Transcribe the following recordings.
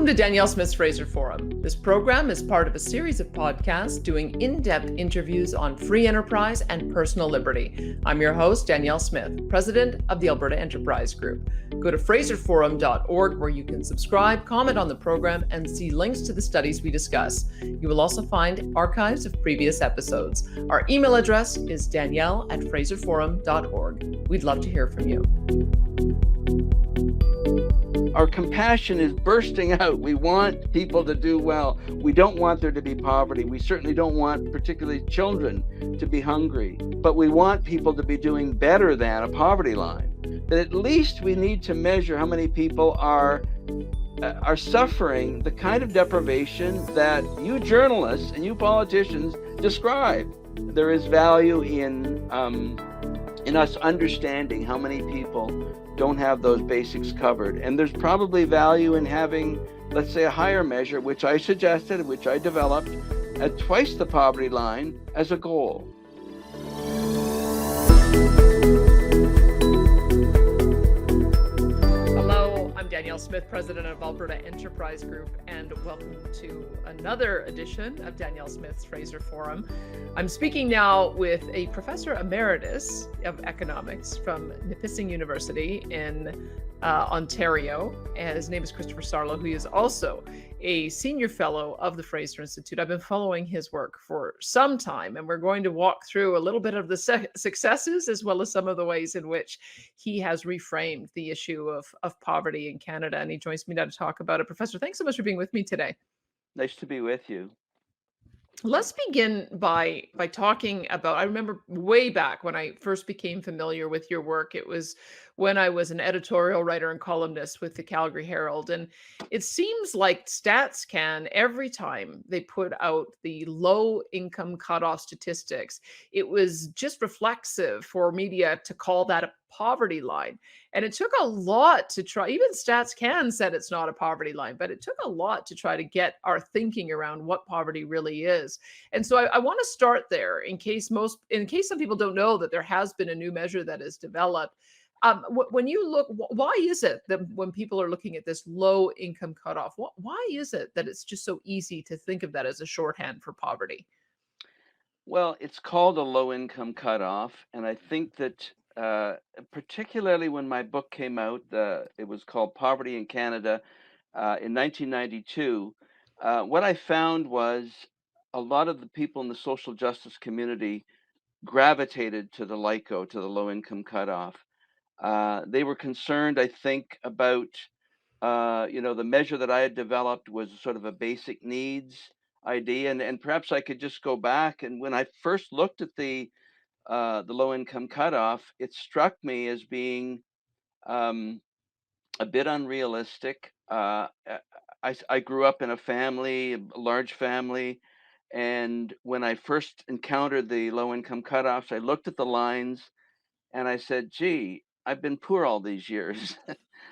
Welcome to Danielle Smith's Fraser Forum. This program is part of a series of podcasts doing in-depth interviews on free enterprise and personal liberty. I'm your host, Danielle Smith, president of the Alberta Enterprise Group. Go to fraserforum.org where you can subscribe, comment on the program, and see links to the studies we discuss. You will also find archives of previous episodes. Our email address is danielle@fraserforum.org. We'd love to hear from you. Our compassion is bursting out. We want people to do well. We don't want there to be poverty. We certainly don't want particularly children to be hungry, but we want people to be doing better than a poverty line. That at least we need to measure how many people are suffering the kind of deprivation that you journalists and you politicians describe. There is value in us understanding how many people don't have those basics covered. And there's probably value in having, let's say, a higher measure, which I suggested, which I developed, at twice the poverty line as a goal. Hello, I'm Danielle Smith, president of Alberta Enterprise Group, and welcome to another edition of Danielle Smith's Fraser Forum. I'm speaking now with a professor emeritus of economics from Nipissing University in Ontario. And his name is Christopher Sarlo, who is also a senior fellow of the Fraser Institute. I've been following his work for some time, and we're going to walk through a little bit of the successes as well as some of the ways in which he has reframed the issue of poverty in Canada. And he joins me now to talk about it. Professor, thanks so much for being with me today. Nice to be with you. Let's begin by talking about, I remember way back when I first became familiar with your work. It was when I was an editorial writer and columnist with the Calgary Herald. And it seems like StatsCan, every time they put out the low income cutoff statistics, it was just reflexive for media to call that a poverty line. And it took a lot to try, even StatsCan said it's not a poverty line, but it took a lot to try to get our thinking around what poverty really is. And so I want to start there in case some people don't know that there has been a new measure that is developed. When you look, why is it that when people are looking at this low income cutoff, why is it that it's just so easy to think of that as a shorthand for poverty? Well, it's called a low income cutoff. And I think that particularly when my book came out, it was called Poverty in Canada in 1992. What I found was a lot of the people in the social justice community gravitated to the LICO, to the low income cutoff. They were concerned, I think, about, the measure that I had developed was sort of a basic needs idea. And perhaps I could just go back. And when I first looked at the low income cutoff, it struck me as being a bit unrealistic. I grew up in a large family. And when I first encountered the low income cutoffs, I looked at the lines and I said, gee, I've been poor all these years.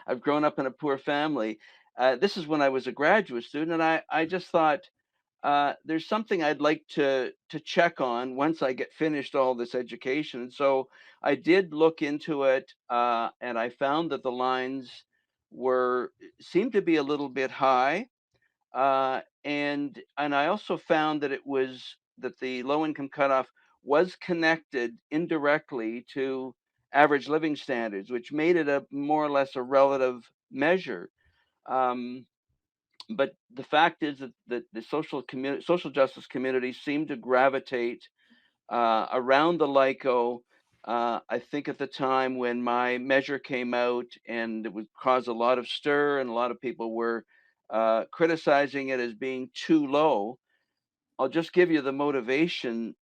I've grown up in a poor family. This is when I was a graduate student. And I just thought, there's something I'd like to check on once I get finished all this education. And so I did look into it, and I found that the lines seemed to be a little bit high. And I also found that that the low income cutoff was connected indirectly to average living standards, which made it a more or less a relative measure. But the fact is that the social justice community seemed to gravitate around the LICO. I think at the time when my measure came out, and it would cause a lot of stir, and a lot of people were criticizing it as being too low. I'll just give you the motivation.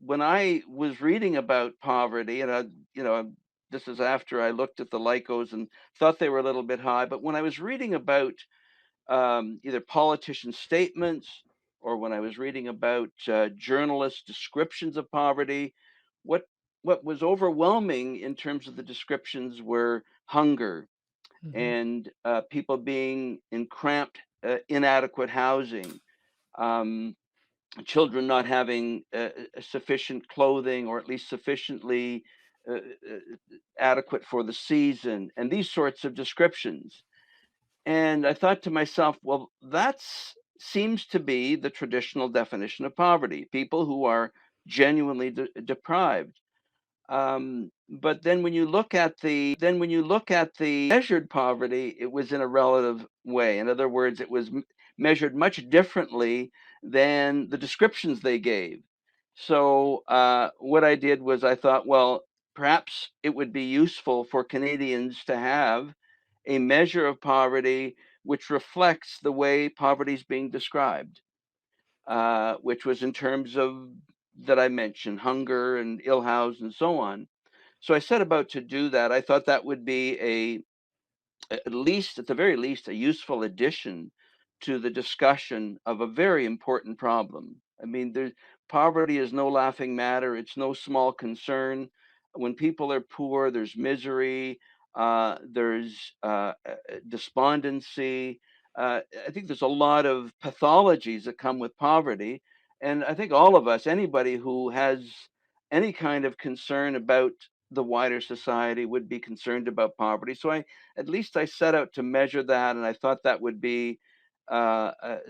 When I was reading about poverty, and this is after I looked at the LICOs and thought they were a little bit high, but when I was reading about either politician statements or when I was reading about journalist descriptions of poverty, what was overwhelming in terms of the descriptions were hunger Mhm. and people being in cramped, inadequate housing, children not having sufficient clothing or at least sufficiently adequate for the season, and these sorts of descriptions. And I thought to myself, well, that's seems to be the traditional definition of poverty, people who are genuinely deprived. But then when you look at the measured poverty, it was in a relative way. In other words, it was measured much differently than the descriptions they gave. So what I did was I thought, well, perhaps it would be useful for Canadians to have a measure of poverty which reflects the way poverty is being described, which was in terms of that I mentioned, hunger and ill house and so on. So I set about to do that. I thought that would be at least, at the very least, a useful addition to the discussion of a very important problem. I mean, poverty is no laughing matter. It's no small concern. When people are poor, there's misery, there's despondency. I think there's a lot of pathologies that come with poverty. And I think all of us, anybody who has any kind of concern about the wider society, would be concerned about poverty. So at least I set out to measure that, and I thought that would be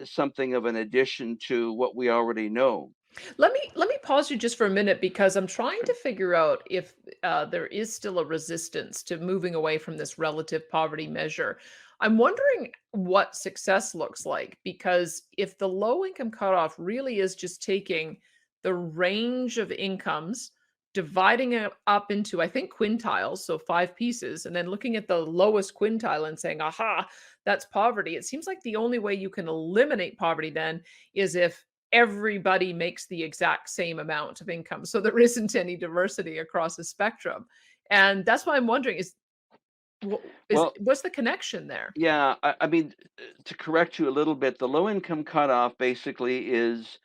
something of an addition to what we already know. Let me pause you just for a minute because I'm trying Sure. to figure out if there is still a resistance to moving away from this relative poverty measure. I'm wondering what success looks like because if the low income cutoff really is just taking the range of incomes, dividing it up into, I think, quintiles, so 5 pieces, and then looking at the lowest quintile and saying, aha, that's poverty. It seems like the only way you can eliminate poverty then is if everybody makes the exact same amount of income. So there isn't any diversity across the spectrum. And that's why I'm wondering Well, what's the connection there? yeah, I mean, to correct you a little bit, the low income cutoff basically is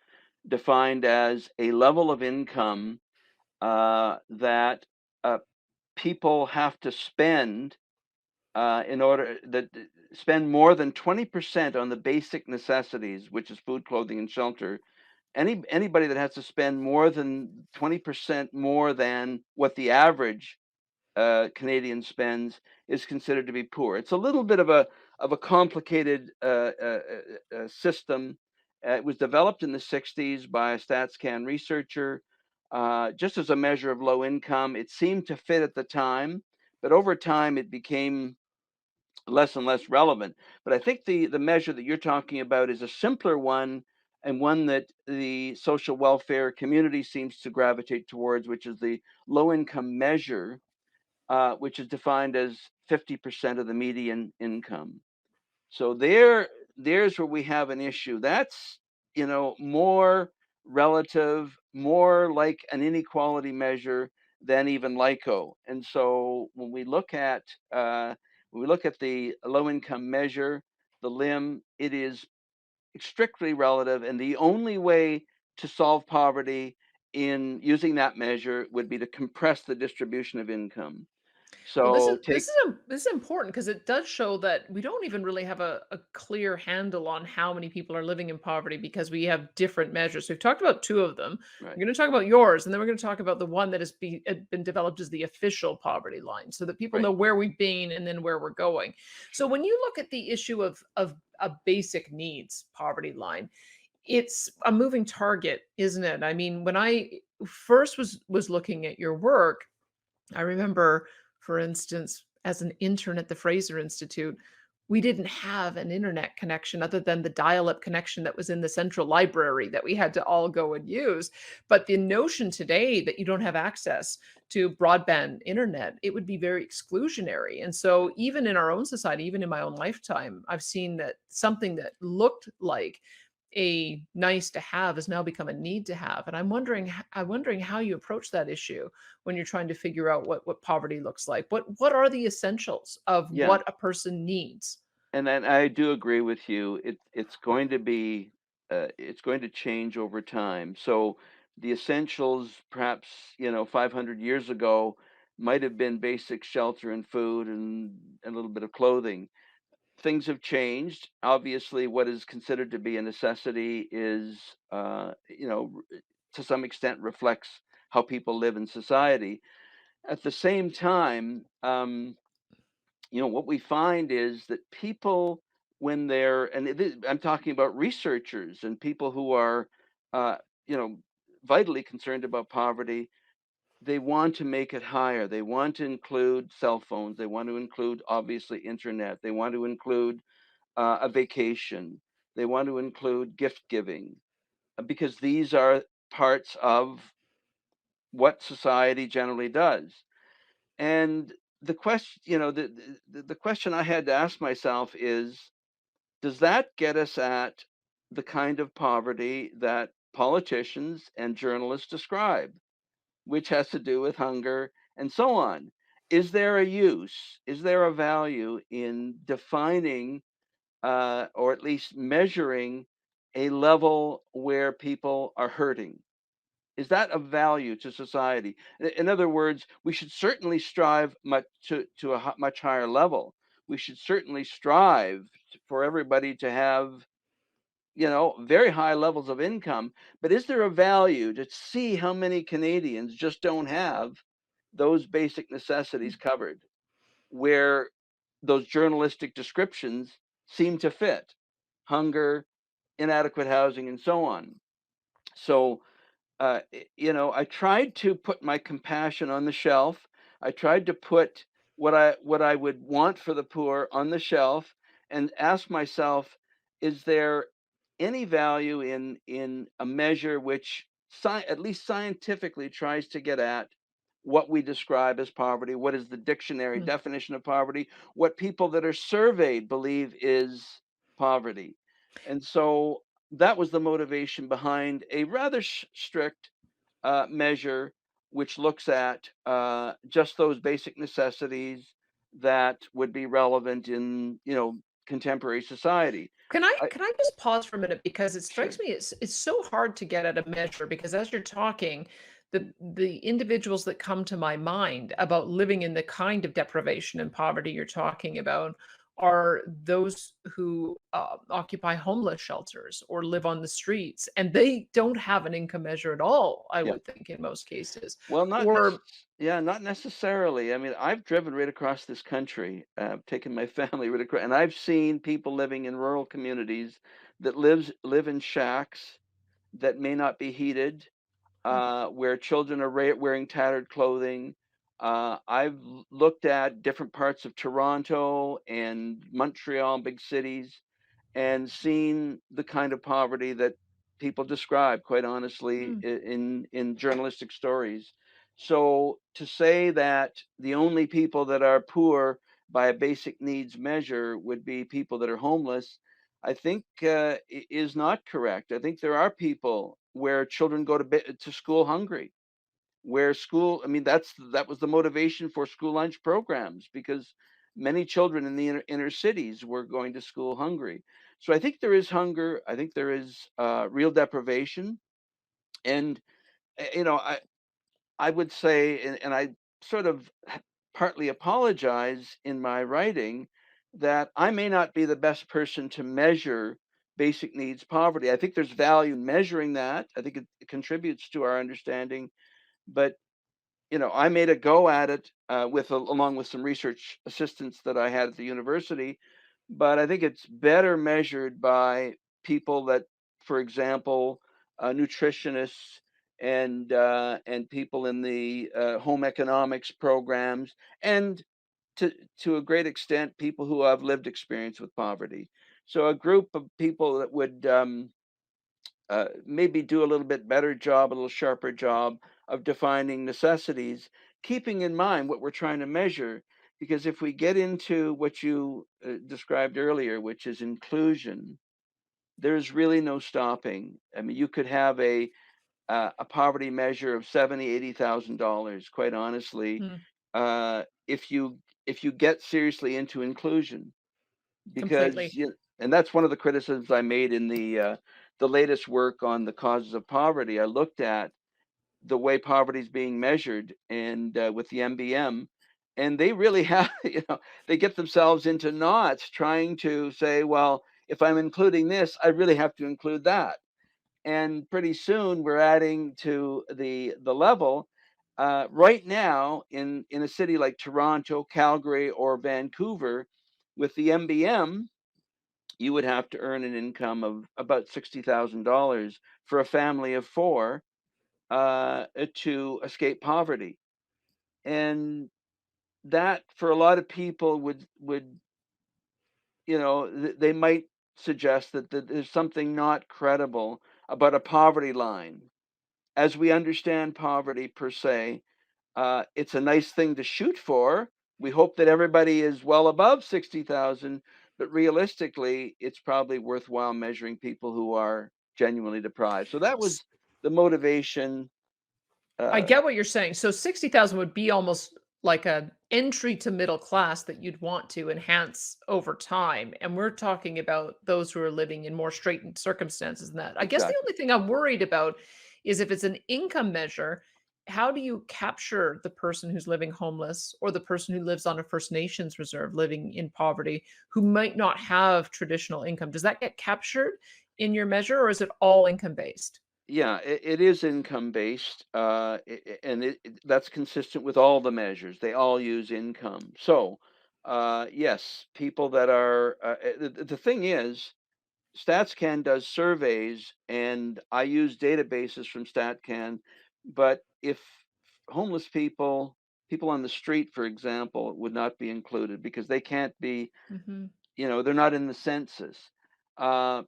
defined as a level of income that uh, people have to spend in order that spend more than 20% on the basic necessities, which is food, clothing, and shelter. Anybody that has to spend more than 20% more than what the average Canadian spends is considered to be poor. It's a little bit of a complicated system. It was developed in the '60s by a StatsCan researcher, just as a measure of low income. It seemed to fit at the time, but over time it became less and less relevant. But I think the measure that you're talking about is a simpler one, and one that the social welfare community seems to gravitate towards, which is the low income measure, which is defined as 50% of the median income. So there's where we have an issue. That's, more relative, more like an inequality measure than even LICO. And so when we look at the low income measure, the limb, it is strictly relative, and the only way to solve poverty in using that measure would be to compress the distribution of income. Well, this So is take this is important because it does show that we don't even really have a clear handle on how many people are living in poverty because we have different measures. So we've talked about two of them. right, We're going to talk about yours, and then we're going to talk about the one that has been developed as the official poverty line, so that people right. know where we've been and then where we're going. So when you look at the issue of a basic needs poverty line, it's a moving target, isn't it? I mean, when I first was looking at your work, I remember, for instance, as an intern at the Fraser Institute, we didn't have an internet connection other than the dial-up connection that was in the central library that we had to all go and use. But the notion today that you don't have access to broadband internet, it would be very exclusionary. And so even in our own society, even in my own lifetime, I've seen that something that looked like a nice to have has now become a need to have. And I'm wondering how you approach that issue when you're trying to figure out what poverty looks like. What are the essentials of Yeah, what a person needs? and then I do agree with you. It's going to be it's going to change over time. So the essentials, perhaps 500 years ago, might have been basic shelter and food and a little bit of clothing. Things have changed. Obviously, what is considered to be a necessity is, to some extent, reflects how people live in society. At the same time, what we find is that people, when they're, and I'm talking about researchers and people who are, uh, you know, vitally concerned about poverty, they want to make it higher. They want to include cell phones. They want to include, obviously, internet. They want to include a vacation. They want to include gift giving, because these are parts of what society generally does. And the question, the question I had to ask myself is, does that get us at the kind of poverty that politicians and journalists describe, which has to do with hunger and so on? Is there a use? Is there a value in defining, or at least measuring, a level where people are hurting? Is that of value to society? In other words, we should certainly strive to a much higher level. We should certainly strive for everybody to have, very high levels of income. But is there a value to see how many Canadians just don't have those basic necessities covered, where those journalistic descriptions seem to fit: hunger, inadequate housing, and so on? So, I tried to put my compassion on the shelf. I tried to put what I would want for the poor on the shelf, and ask myself, is there any value in a measure which at least scientifically tries to get at what we describe as poverty? What is the dictionary Mm. definition of poverty? What people that are surveyed believe is poverty? And so that was the motivation behind a rather strict measure, which looks at just those basic necessities that would be relevant in, contemporary society. Can I I, can I just pause for a minute because it strikes sure. me it's so hard to get at a measure because as you're talking, the individuals that come to my mind about living in the kind of deprivation and poverty you're talking about are those who occupy homeless shelters or live on the streets, and they don't have an income measure at all, I Yeah. would think in most cases. Well, Or yeah, not necessarily. I mean, I've driven right across this country, taken my family right across, and I've seen people living in rural communities that live in shacks that may not be heated, mm, where children are wearing tattered clothing. I've looked at different parts of Toronto and Montreal, big cities, and seen the kind of poverty that people describe, quite honestly, mm, in journalistic stories. So to say that the only people that are poor by a basic needs measure would be people that are homeless, I think is not correct. I think there are people where children go to school hungry, where school, I mean, that was the motivation for school lunch programs, because many children in the inner cities were going to school hungry. So I think there is hunger. I think there is real deprivation. And I would say, and I sort of partly apologize in my writing, that I may not be the best person to measure basic needs poverty. I think there's value in measuring that. I think it contributes to our understanding. But I made a go at it, along with some research assistants that I had at the university. But I think it's better measured by people that, for example, nutritionists and people in the home economics programs, and to a great extent, people who have lived experience with poverty. So a group of people that would maybe do a little bit better job, a little sharper job of defining necessities, keeping in mind what we're trying to measure. Because if we get into what you described earlier, which is inclusion, there's really no stopping. I mean, you could have a poverty measure of 70, $80,000, quite honestly, mm, if you get seriously into inclusion, because completely. and that's one of the criticisms I made in the latest work on the causes of poverty. I looked at the way poverty is being measured, and with the MBM, and they really have, they get themselves into knots trying to say, well, if I'm including this, I really have to include that. And pretty soon we're adding to the level. Right now, in a city like Toronto, Calgary, or Vancouver, with the MBM, you would have to earn an income of about $60,000 for a family of four to escape poverty. And that, for a lot of people, would they might suggest that there's something not credible about a poverty line. As we understand poverty per se, it's a nice thing to shoot for. We hope that everybody is well above 60,000, but realistically, it's probably worthwhile measuring people who are genuinely deprived. So that was the motivation. I Uh, get what you're saying. So 60,000 would be almost like a entry to middle class that you'd want to enhance over time. And we're talking about those who are living in more straitened circumstances than that. I guess the exactly. only thing I'm worried about is if it's an income measure, how do you capture the person who's living homeless or the person who lives on a First Nations reserve living in poverty who might not have traditional income? Does that get captured in your measure or is it all income based? Yeah, it is income based, and that's consistent with all the measures. They all use income. So, yes, people that are the thing is, StatsCan does surveys, and I use databases from StatCan. But if homeless people, people on the street, for example, would not be included because they can't be, Mhm. they're not in the census.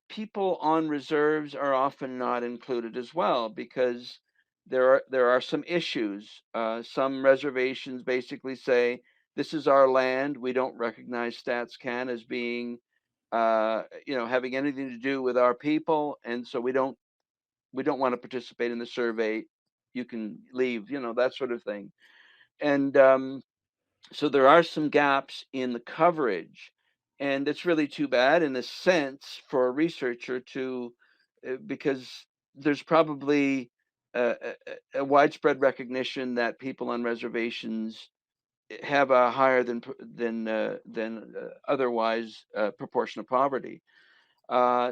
People on reserves are often not included as well because there are some issues. Some reservations basically say this is our land. We don't recognize StatsCan as being, having anything to do with our people, and so we don't want to participate in the survey. You can leave, that sort of thing. And so there are some gaps in the coverage, and it's really too bad in a sense for a researcher to, because there's probably a widespread recognition that people on reservations have a higher than otherwise proportion of poverty.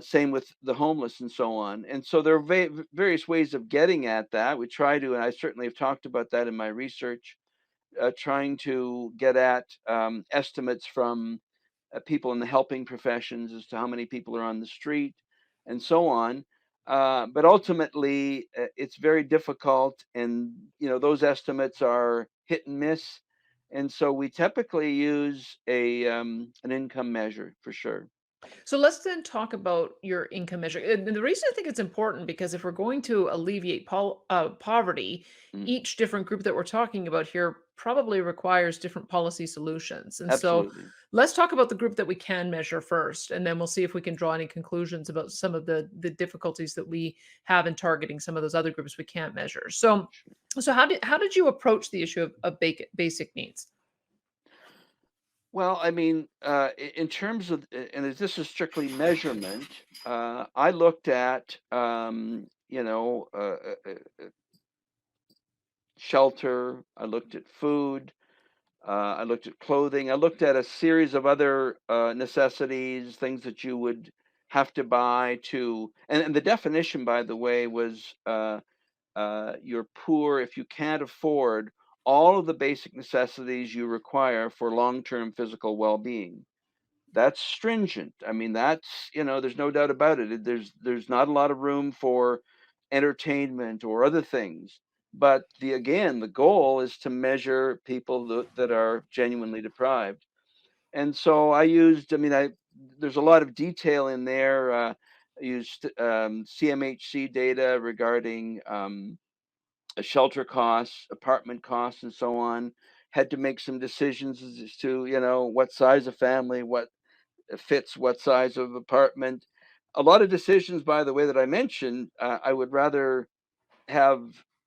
Same with the homeless and so on. And so there are various ways of getting at that. We try to, and I certainly have talked about that in my research, trying to get at estimates from people in the helping professions as to how many people are on the street and so on. But ultimately, it's very difficult, and those estimates are hit and miss. And so we typically use an income measure for sure. So let's then talk about your income measure. And the reason I think it's important because if we're going to alleviate poverty, Mm, each different group that we're talking about here probably requires different policy solutions. And so absolutely. let's talk about the group that we can measure first, and then we'll see if we can draw any conclusions about some of the difficulties that we have in targeting some of those other groups we can't measure. So how did you approach the issue of basic needs? Well, I mean, in terms of, and as this is strictly measurement, I looked at, shelter, I looked at food, I looked at clothing, I looked at a series of other necessities, things that you would have to buy to, and the definition, by the way, was you're poor if you can't afford all of the basic necessities you require for long-term physical well-being. That's stringent. I mean, there's no doubt about it. There's not a lot of room for entertainment or other things. But the goal is to measure people that are genuinely deprived. And so I mean, there's a lot of detail in there. I used CMHC data regarding shelter costs, apartment costs, and so on. Had to make some decisions as to, what size of family, what fits what size of apartment. A lot of decisions, by the way, that I mentioned, I would rather have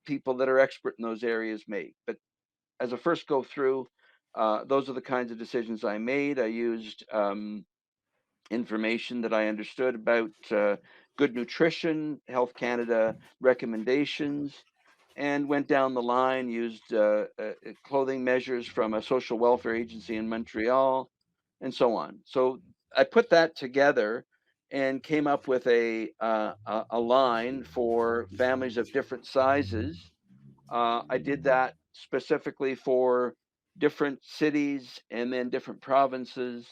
people that are expert in those areas make. But as a first go through, those are the kinds of decisions I made. I used information that I understood about good nutrition, Health Canada recommendations, and went down the line, used clothing measures from a social welfare agency in Montreal, and so on. So I put that together and came up with a line for families of different sizes. I did that specifically for different cities and then different provinces.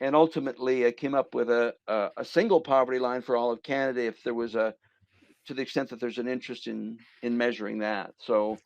And ultimately, I came up with a single poverty line for all of Canada if there was a, to the extent that there's an interest in measuring that. So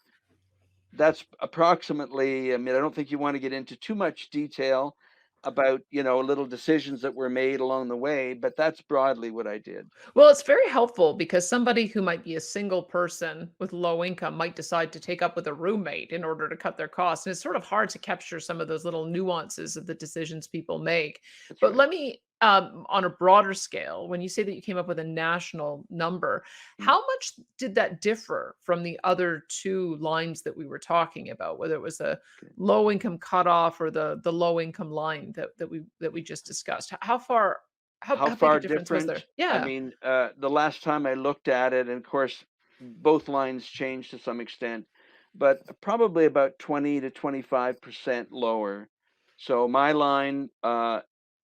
that's approximately, I mean, I don't think you want to get into too much detail about, little decisions that were made along the way, but that's broadly what I did. Well, it's very helpful because somebody who might be a single person with low income might decide to take up with a roommate in order to cut their costs. And it's sort of hard to capture some of those little nuances of the decisions people make. That's But right. let me, on a broader scale, when you say that you came up with a national number, Mm, how much did that differ from the other two lines that we were talking about, whether it was the okay. low income cutoff or the low income line that we just discussed? How far How how big a far difference was different? there? I Yeah. mean, the last time I looked at it, and of course, both lines changed to some extent, but probably about 20 to 25% lower. So my line,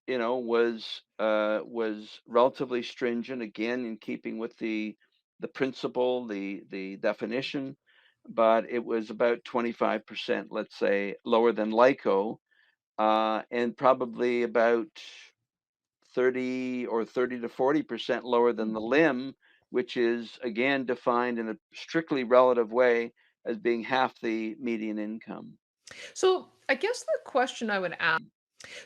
was relatively stringent, again, in keeping with the principle, the definition, but it was about 25%, let's say, lower than LICO, and probably about 30 to 40% lower than the limb, which is again defined in a strictly relative way as being half the median income. So I guess the question I would ask,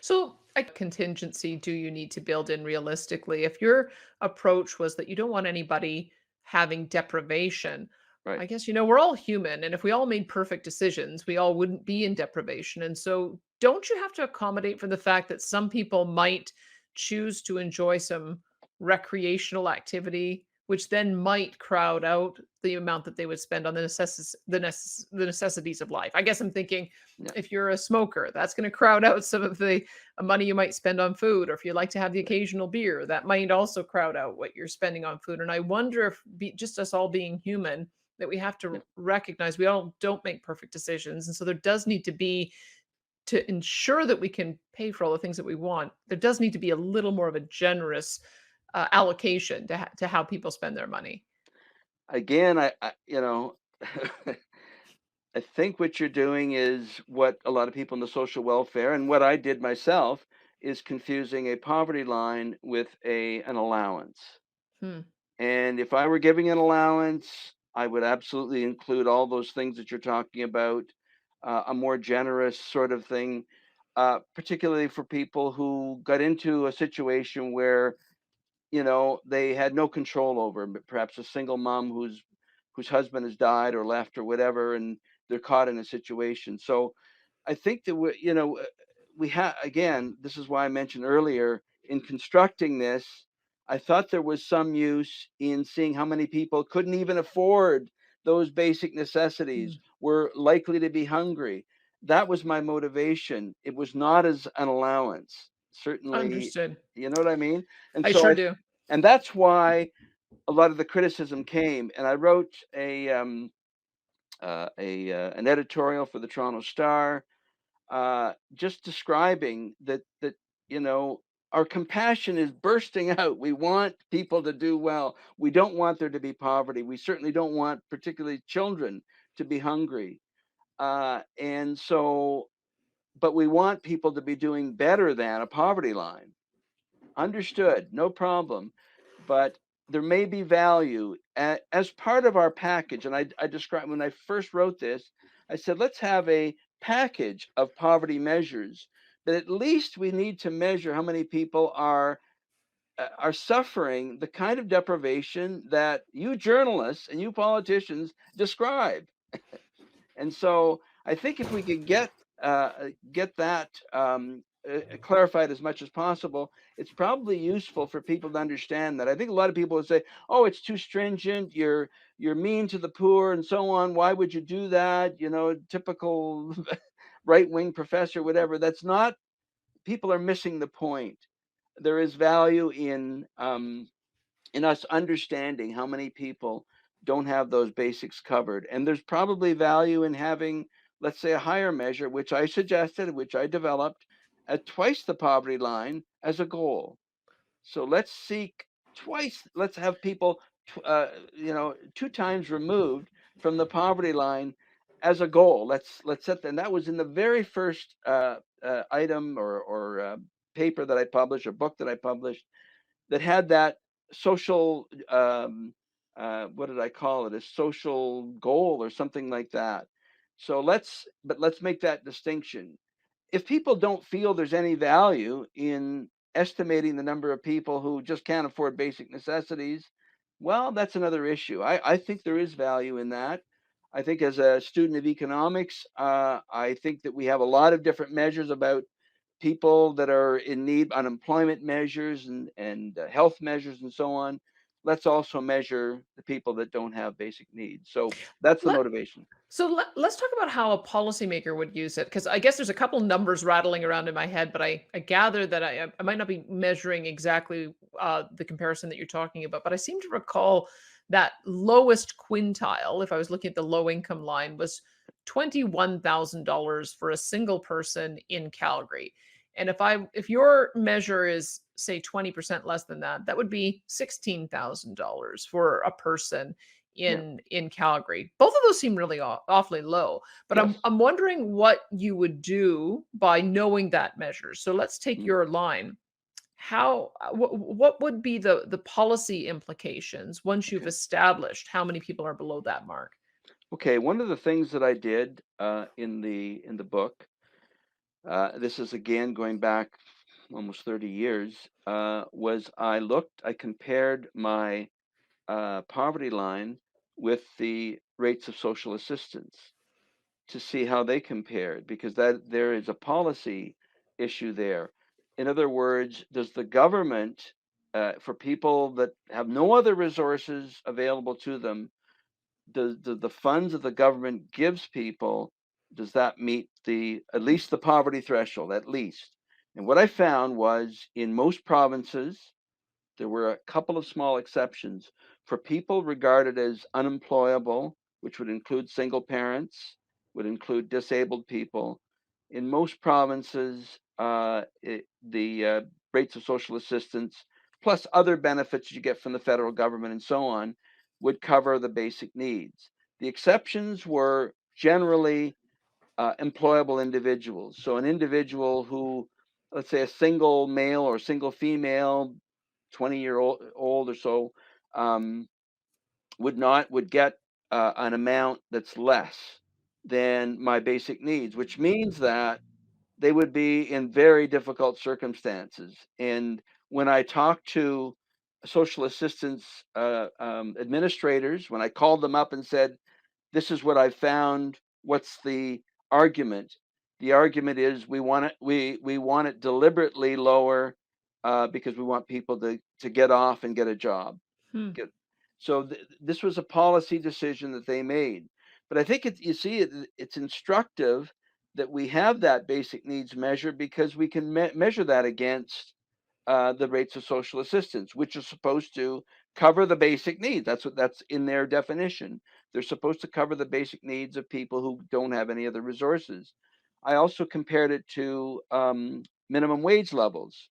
so a contingency do you need to build in realistically? If your approach was that you don't want anybody having deprivation, Right. I guess, we're all human. And if we all made perfect decisions, we all wouldn't be in deprivation. And so don't you have to accommodate for the fact that some people might choose to enjoy some recreational activity, which then might crowd out the amount that they would spend on the necessities of life? I guess I'm thinking Yeah. if you're a smoker, that's going to crowd out some of the money you might spend on food. Or if you like to have the Right. occasional beer, that might also crowd out what you're spending on food. And I wonder if just us all being human, that we have Yeah. to recognize we all don't make perfect decisions. And so there does need to be, to ensure that we can pay for all the things that we want, there does need to be a little more of a generous allocation to how people spend their money. Again, I think what you're doing is what a lot of people in the social welfare and what I did myself is confusing a poverty line with a an allowance. Hmm. And if I were giving an allowance, I would absolutely include all those things that you're talking about, a more generous sort of thing, particularly for people who got into a situation where, they had no control over, perhaps a single mom whose husband has died or left or whatever, and they're caught in a situation. So I think that we have, again, this is why I mentioned earlier in constructing this, I thought there was some use in seeing how many people couldn't even afford those basic necessities, Hmm. were likely to be hungry. That was my motivation. It was not as an allowance. Certainly, Understood. you know what I mean? And I so sure I do. and that's why a lot of the criticism came. And I wrote an editorial for the Toronto Star, just describing that you know our compassion is bursting out. We want people to do well. We don't want there to be poverty. We certainly don't want particularly children to be hungry. And so, but we want people to be doing better than a poverty line. Understood, no problem. But there may be value as part of our package. And I described when I first wrote this, I said, let's have a package of poverty measures. But at least we need to measure how many people are suffering the kind of deprivation that you journalists and you politicians describe. And so I think if we could get that clarified as much as possible, it's probably useful for people to understand that. I think a lot of people would say, "Oh, it's too stringent. You're mean to the poor and so on. Why would you do that?" Typical right wing professor, whatever. That's not. People are missing the point. There is value in us understanding how many people don't have those basics covered. And there's probably value in having, let's say, a higher measure, which I suggested, which I developed, at twice the poverty line as a goal. So let's seek twice, let's have people, two times removed from the poverty line as a goal. Let's set that. And that was in the very first item or paper that I published, or book that I published, that had that social, what did I call it? A social goal or something like that. So let's make that distinction. If people don't feel there's any value in estimating the number of people who just can't afford basic necessities, well, that's another issue. I think there is value in that. I think as a student of economics, I think that we have a lot of different measures about people that are in need, unemployment measures and health measures and so on. Let's also measure the people that don't have basic needs. So that's the Let motivation. let's talk about how a policymaker would use it, because I guess there's a couple numbers rattling around in my head, but I gather that I might not be measuring exactly the comparison that you're talking about, but I seem to recall that lowest quintile, if I was looking at the low income line, was $21,000 for a single person in Calgary. And if your measure is say 20% less than that, that would be $16,000 for a person Yeah. in Calgary. Both of those seem really awfully low, but Yes. I'm wondering what you would do by knowing that measure. So let's take Mm. your line. How what would be the policy implications once you've Okay. established how many people are below that mark? Okay. One of the things that I did in the book, this is again going back almost 30 years, was I compared my poverty line with the rates of social assistance to see how they compared, because that there is a policy issue there. In other words, does the government, for people that have no other resources available to them, does the funds that the government gives people, does that meet the at least the poverty threshold, at least? And what I found was in most provinces, there were a couple of small exceptions for people regarded as unemployable, which would include single parents, would include disabled people. In most provinces, the rates of social assistance, plus other benefits you get from the federal government and so on, would cover the basic needs. The exceptions were generally employable individuals. So an individual who, let's say, a single male or single female, 20-year old or so, um, would get an amount that's less than my basic needs, which means that they would be in very difficult circumstances. And when I talked to social assistance administrators, when I called them up and said, this is what I found. What's the argument? The argument is we want it deliberately lower because we want people to get off and get a job. Hmm. Get, so this was a policy decision that they made. But I think you see it's instructive that we have that basic needs measure, because we can measure that against the rates of social assistance, which are supposed to cover the basic needs. That's in their definition. They're supposed to cover the basic needs of people who don't have any other resources. I also compared it to minimum wage levels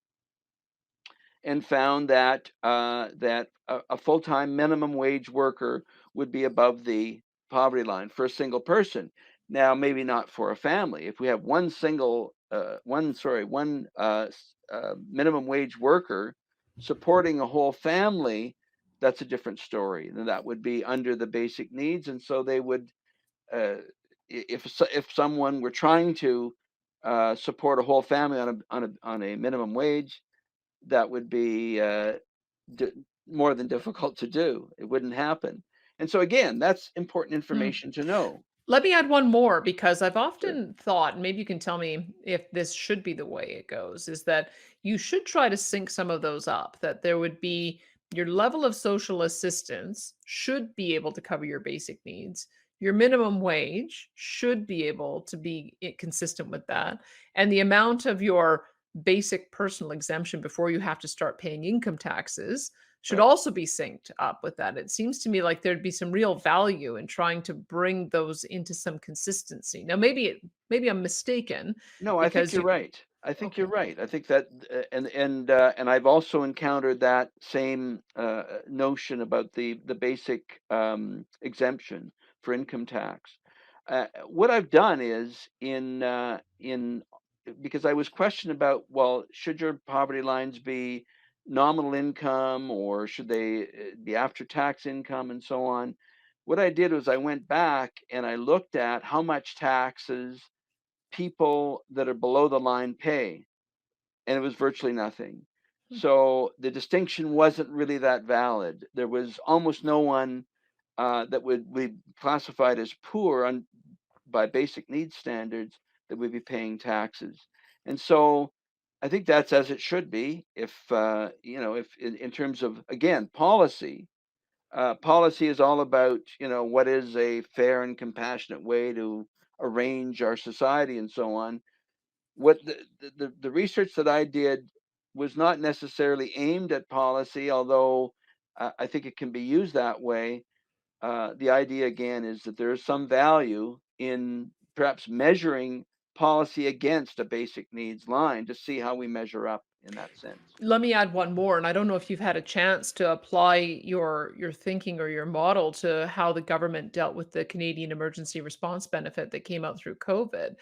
and found that a full-time minimum wage worker would be above the poverty line for a single person. Now, maybe not for a family. If we have one minimum wage worker supporting a whole family, that's a different story. And that would be under the basic needs, and so they would, uh, if someone were trying to support a whole family on a minimum wage, that would be d- more than difficult to do. It wouldn't happen. And so again, that's important Hmm. information to know. Let me add one more, because I've Sure. often thought, and maybe you can tell me if this should be the way it goes, is that you should try to sync some of those up, that there would be your level of social assistance should be able to cover your basic needs. Your minimum wage should be able to be consistent with that. And the amount of your basic personal exemption before you have to start paying income taxes should Right. also be synced up with that. It seems to me like there'd be some real value in trying to bring those into some consistency. Now, maybe I'm mistaken, No, I think because you're you right. I think you're okay. right. I think that, and I've also encountered that same notion about the basic exemption for income tax. What I've done is in because I was questioned about, well, should your poverty lines be nominal income or should they be after tax income and so on. What I did was I went back and I looked at how much taxes people that are below the line pay, and it was virtually nothing. So the distinction wasn't really that valid. There was almost no one that would be classified as poor by basic needs standards that would be paying taxes. And so I think that's as it should be. If if in terms of, again, policy, policy is all about what is a fair and compassionate way to arrange our society and so on. What the research that I did was not necessarily aimed at policy, although I think it can be used that way. The idea again is that there is some value in perhaps measuring policy against a basic needs line to see how we measure up in that sense. Let me add one more, and I don't know if you've had a chance to apply your thinking or your model to how the government dealt with the Canadian Emergency Response Benefit that came out through COVID.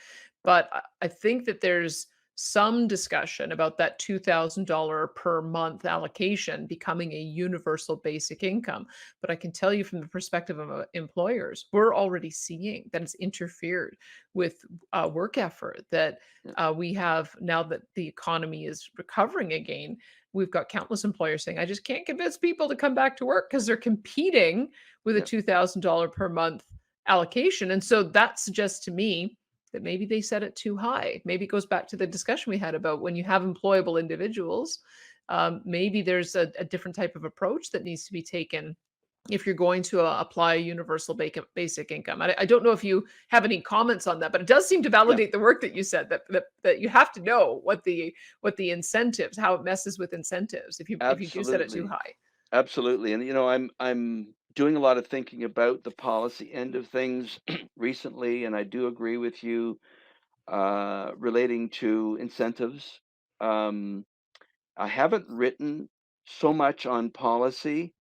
But I think that there's some discussion about that $2,000 per month allocation becoming a universal basic income. But I can tell you from the perspective of employers, we're already seeing that it's interfered with work effort, that Yeah, we have now that the economy is recovering again, we've got countless employers saying, I just can't convince people to come back to work because they're competing with a yeah, $2,000 per month allocation. And so that suggests to me that maybe they set it too high. Maybe it goes back to the discussion we had about when you have employable individuals, maybe there's a different type of approach that needs to be taken if you're going to apply a universal basic income. I don't know if you have any comments on that, but it does seem to yeah, validate the work that you said that you have to know what the incentives, how it messes with incentives if you do set it too absolutely, high. absolutely. And I'm doing a lot of thinking about the policy end of things recently, and I do agree with you relating to incentives. Um, I haven't written so much on policy.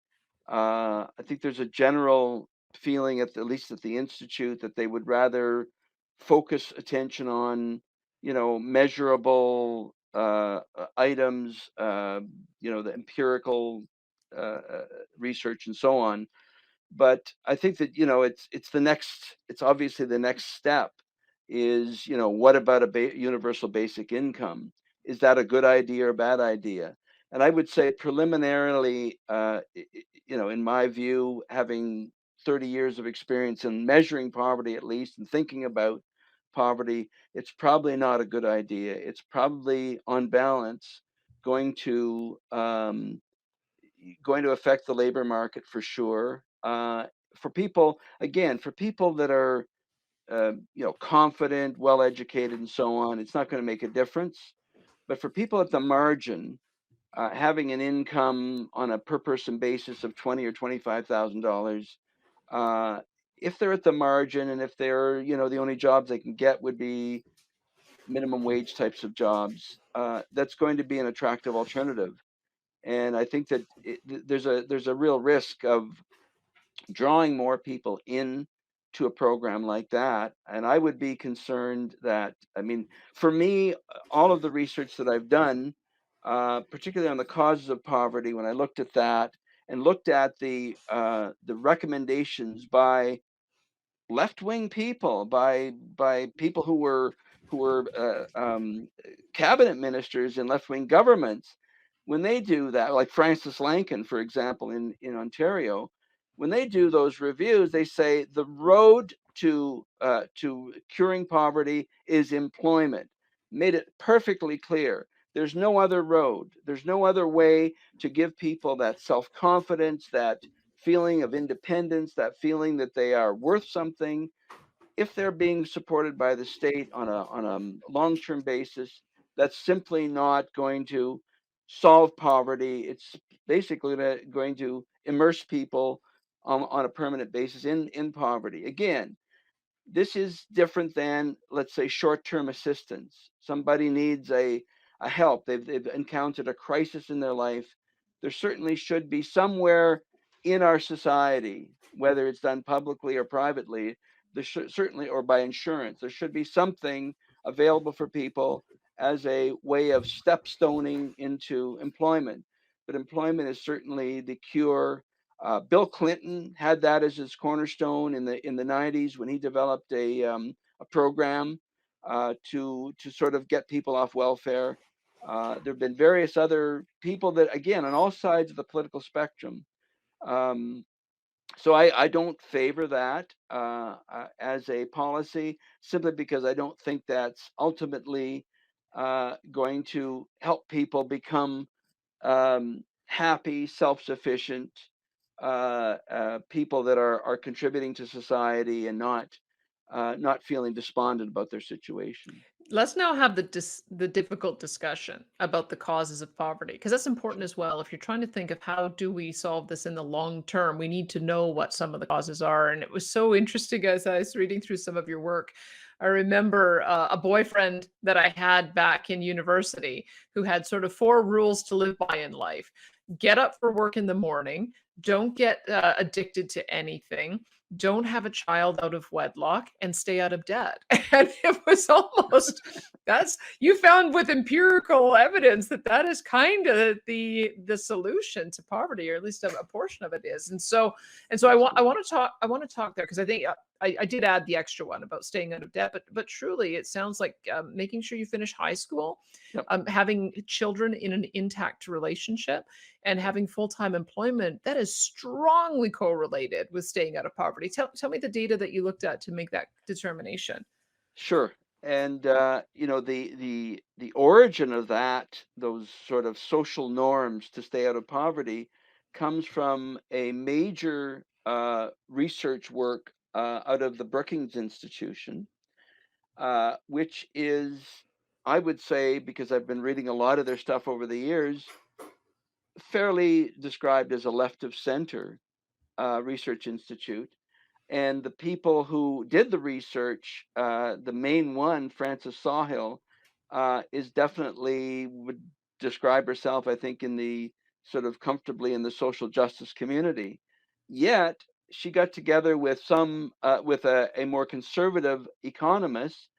I think there's a general feeling, at least at the institute, that they would rather focus attention on, measurable items, the empirical research and so on. But I think that it's obviously the next step is, what about a universal basic income? Is that a good idea or a bad idea? And I would say preliminarily, in my view, having 30 years of experience in measuring poverty at least and thinking about poverty, it's probably not a good idea. It's probably on balance going to affect the labor market for sure. For people, again, for people that are confident, well educated, and so on, it's not going to make a difference. But for people at the margin, having an income on a per person basis of $20,000 or $25,000, if they're at the margin and if they're the only jobs they can get would be minimum wage types of jobs, that's going to be an attractive alternative. And I think that there's a real risk of drawing more people in to a program like that. And I would be concerned that, I mean, for me, all of the research that I've done, particularly on the causes of poverty, when I looked at that and looked at the recommendations by left-wing people, by people who were cabinet ministers in left-wing governments, when they do that, like Francis Lankin, for example, in Ontario, when they do those reviews, they say the road to curing poverty is employment. Made it perfectly clear. There's no other road. There's no other way to give people that self-confidence, that feeling of independence, that feeling that they are worth something, if they're being supported by the state on a long-term basis. That's simply not going to solve poverty. It's basically going to immerse people on a permanent basis in poverty. Again, this is different than, let's say, short-term assistance. Somebody needs a help. They've encountered a crisis in their life. There certainly should be somewhere in our society, whether it's done publicly or privately, certainly, or by insurance, there should be something available for people as a way of stepstoning into employment. But employment is certainly the cure. Bill Clinton had that as his cornerstone in the 90s when he developed a program to sort of get people off welfare. There have been various other people that, again, on all sides of the political spectrum. Um, so I don't favor that as a policy, simply because I don't think that's ultimately going to help people become happy, self-sufficient people that are contributing to society and not feeling despondent about their situation. Let's now have the difficult discussion about the causes of poverty, because that's important as well. If you're trying to think of how do we solve this in the long term, we need to know what some of the causes are. And it was so interesting as I was reading through some of your work. I remember a boyfriend that I had back in university who had sort of 4 rules to live by in life: get up for work in the morning, don't get addicted to anything, don't have a child out of wedlock, and stay out of debt. And it was almost that's you found with empirical evidence that that is kind of the solution to poverty, or at least a portion of it is. And so I Absolutely. want to talk there, because I think I did add the extra one about staying out of debt, but truly it sounds like making sure you finish high school, Yep. having children in an intact relationship, and having full-time employment, that is strongly correlated with staying out of poverty. Tell me the data that you looked at to make that determination. Sure. And the origin of that, those sort of social norms to stay out of poverty, comes from a major research work out of the Brookings Institution, which is, I would say, because I've been reading a lot of their stuff over the years, fairly described as a left of center research institute. And the people who did the research, the main one, Frances Sawhill, is definitely would describe herself, I think, in the sort of comfortably in the social justice community. Yet she got together with with a more conservative economist,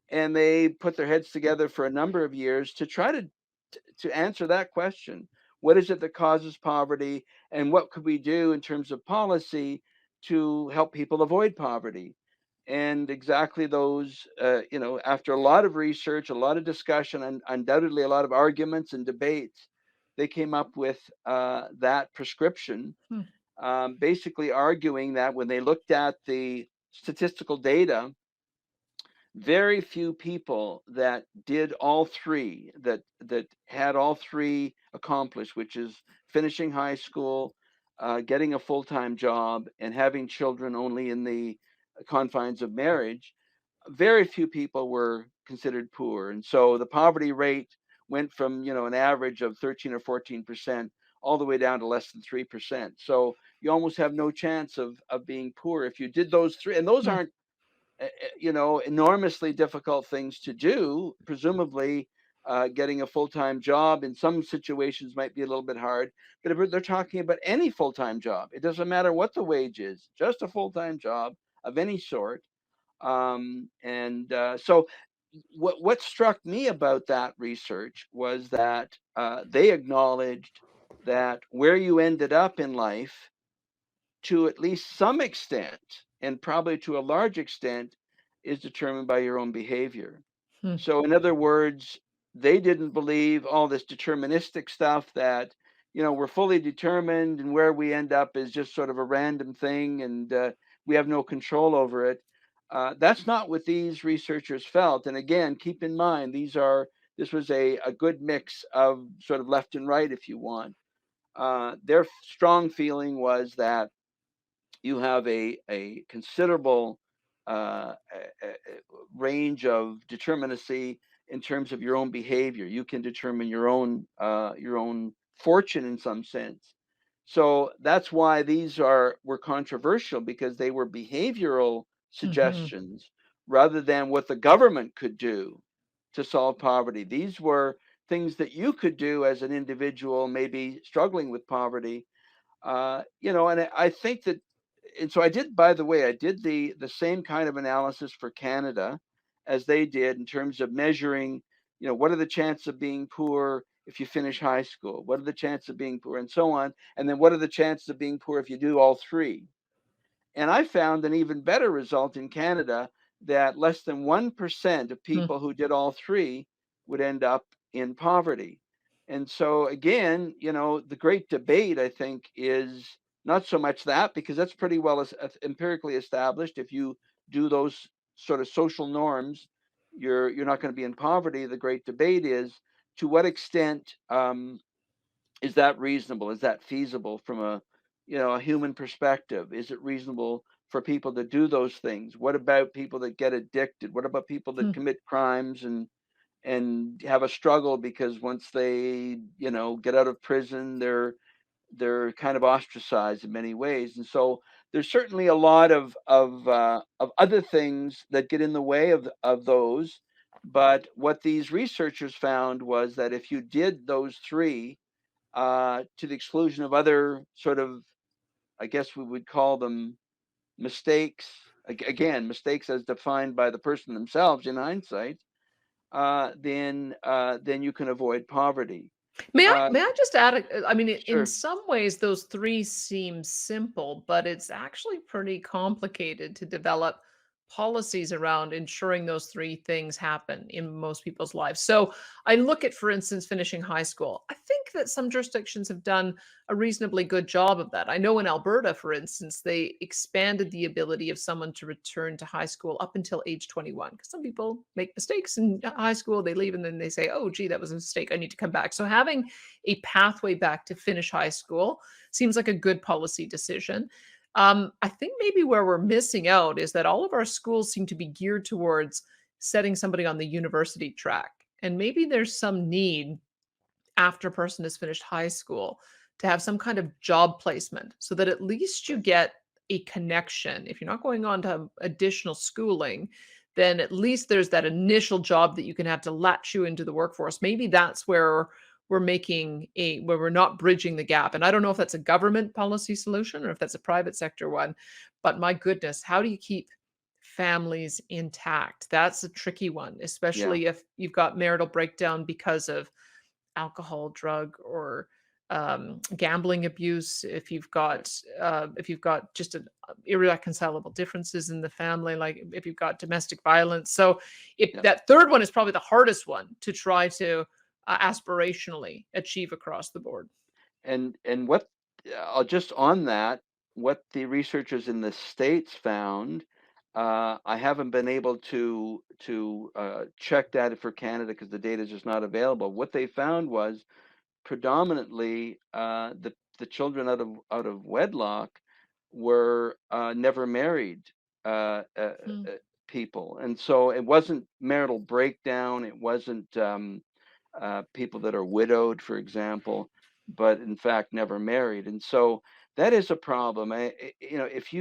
and they put their heads together for a number of years to try to answer that question. What is it that causes poverty, and what could we do in terms of policy to help people avoid poverty? And exactly those, after a lot of research, a lot of discussion, and undoubtedly a lot of arguments and debates, they came up with that prescription, Hmm. basically arguing that when they looked at the statistical data, very few people that did all three, that had all three accomplished, which is finishing high school, getting a full-time job, and having children only in the confines of marriage. Very few people were considered poor, and so the poverty rate went from an average of 13 or 14% all the way down to less than 3%. So you almost have no chance of being poor if you did those three, and those Hmm. aren't enormously difficult things to do. Presumably, getting a full-time job in some situations might be a little bit hard, but if they're talking about any full-time job, it doesn't matter what the wage is, just a full-time job of any sort. And so, what struck me about that research was that they acknowledged that where you ended up in life, to at least some extent, and probably to a large extent, is determined by your own behavior. Hmm. So, in other words, they didn't believe all this deterministic stuff that, we're fully determined and where we end up is just sort of a random thing, and we have no control over it. That's not what these researchers felt. And again, keep in mind, this was a good mix of sort of left and right, if you want. Their strong feeling was that you have a considerable range of determinacy in terms of your own behavior. You can determine your own fortune in some sense. So that's why these were controversial, because they were behavioral Mhm. suggestions rather than what the government could do to solve poverty. These were things that you could do as an individual, maybe struggling with poverty. And I think that and so I did, by the way, I did the same kind of analysis for Canada as they did in terms of measuring, what are the chances of being poor if you finish high school? What are the chances of being poor, and so on? And then what are the chances of being poor if you do all three? And I found an even better result in Canada, that less than 1% of Hmm. people who did all three would end up in poverty. And so, again, the great debate, I think, is not so much that, because that's pretty well empirically established. If you do those sort of social norms, you're not going to be in poverty. The great debate is, to what extent is that reasonable? Is that feasible from a human perspective? Is it reasonable for people to do those things? What about people that get addicted? What about people that Hmm. commit crimes and have a struggle because once they get out of prison, they're kind of ostracized in many ways. And so there's certainly a lot of other things that get in the way of those. But what these researchers found was that if you did those three, to the exclusion of other sort of, I guess we would call them mistakes. Again, mistakes as defined by the person themselves in hindsight. Then you can avoid poverty. May I Uh, may I just add, I mean, in sure. some ways, those 3 seem simple, but it's actually pretty complicated to develop policies around ensuring those 3 things happen in most people's lives. So, I look at, for instance, finishing high school. I think that some jurisdictions have done a reasonably good job of that. I know in Alberta, for instance, they expanded the ability of someone to return to high school up until age 21, because some people make mistakes in high school, they leave, and then they say, "Oh, gee, that was a mistake, I need to come back." So having a pathway back to finish high school seems like a good policy decision. I think maybe where we're missing out is that all of our schools seem to be geared towards setting somebody on the university track. And maybe there's some need after a person has finished high school to have some kind of job placement so that at least you get a connection. If you're not going on to additional schooling, then at least there's that initial job that you can have to latch you into the workforce. Maybe that's where where we're not bridging the gap. And I don't know if that's a government policy solution or if that's a private sector one, but my goodness, how do you keep families intact? That's a tricky one, Yeah. especially if you've got marital breakdown because of alcohol, drug, or gambling abuse. If you've got just irreconcilable differences in the family, like if you've got domestic violence. So, if Yeah. that third one is probably the hardest one to try to aspirationally achieve across the board. And what, just on that, what the researchers in the States found, I haven't been able to check that for Canada because the data is just not available. What they found was predominantly, the children out of wedlock were never married, uh, uh, Hmm. uh, people, and so it wasn't marital breakdown. It wasn't people that are widowed, for example, but in fact never married. And so that is a problem. If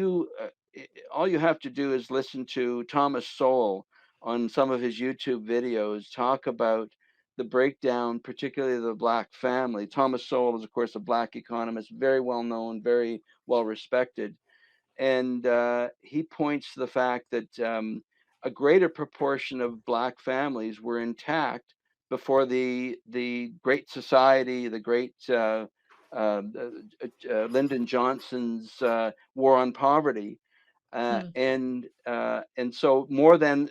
all you have to do is listen to Thomas Sowell on some of his YouTube videos talk about the breakdown, particularly of the Black family. Thomas Sowell is, of course, a Black economist, very well known, very well respected, and he points to the fact that a greater proportion of Black families were intact before the Great Society, the great Lyndon Johnson's War on Poverty, Hmm. and so more than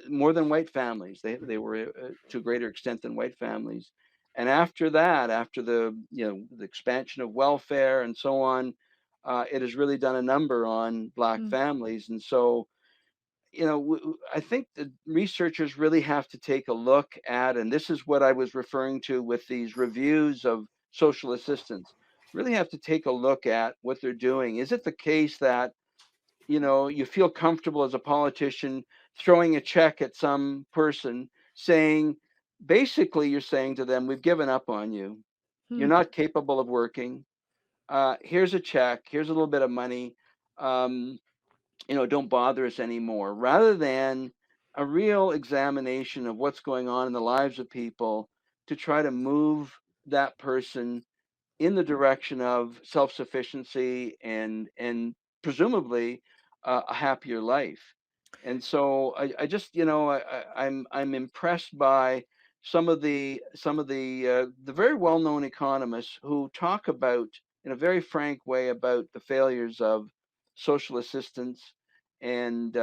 white families, they were to a greater extent than white families. And after that, after the expansion of welfare and so on, it has really done a number on Black Hmm. families. And so, I think the researchers really have to take a look at, and this is what I was referring to with these reviews of social assistance, really have to take a look at what they're doing. Is it the case that you feel comfortable as a politician throwing a check at some person, saying, basically, you're saying to them, we've given up on you. You're Hmm. not capable of working. Here's a check. Here's a little bit of money. Um, don't bother us anymore. Rather than a real examination of what's going on in the lives of people to try to move that person in the direction of self-sufficiency and presumably a happier life. And so I just, I'm impressed by some of the very well-known economists who talk about in a very frank way about the failures of social assistance and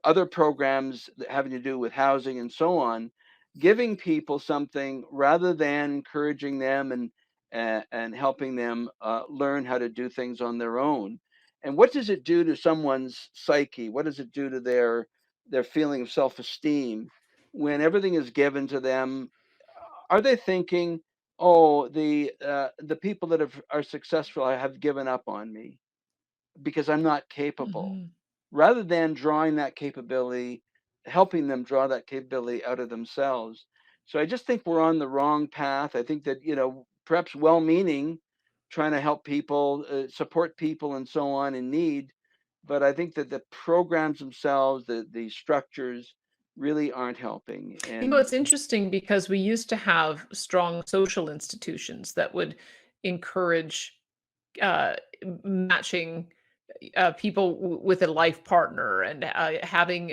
other programs having to do with housing and so on, giving people something rather than encouraging them and helping them learn how to do things on their own. And what does it do to someone's psyche? What does it do to their feeling of self-esteem when everything is given to them? Are they thinking, "Oh, the people that are successful have given up on me because I'm not capable," Mhm. rather than drawing that capability, helping them draw that capability out of themselves. So I just think we're on the wrong path. I think that, perhaps well-meaning, trying to help people, support people and so on in need, but I think that the programs themselves, the structures really aren't helping. And It's interesting because we used to have strong social institutions that would encourage uh, matching people with a life partner and having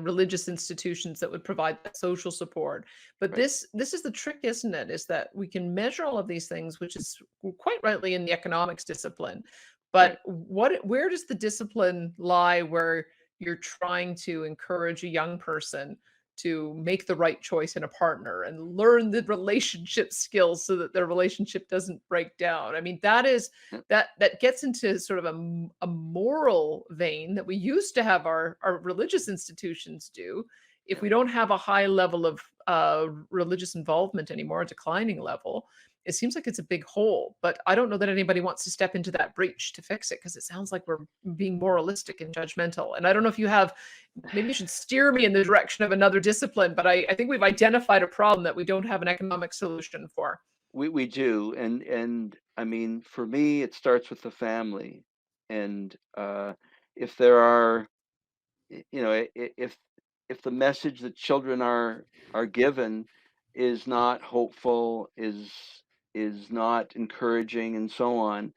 religious institutions that would provide that social support. But right, this is the trick, isn't it? Is that we can measure all of these things, which is quite rightly in the economics discipline. right. But where does the discipline lie where you're trying to encourage a young person to make the right choice in a partner and learn the relationship skills so that their relationship doesn't break down? I mean, Yeah, that gets into sort of a moral vein that we used to have our religious institutions do. If yeah. we don't have a high level of religious involvement anymore, a declining level, it seems like it's a big hole. But I don't know that anybody wants to step into that breach to fix it because it sounds like we're being moralistic and judgmental. And I don't know if you have, maybe you should steer me in the direction of another discipline, but I think we've identified a problem that we don't have an economic solution for. We do, and I mean, for me, it starts with the family, and if there are, if the message that children are given is not hopeful, is not encouraging, and so on,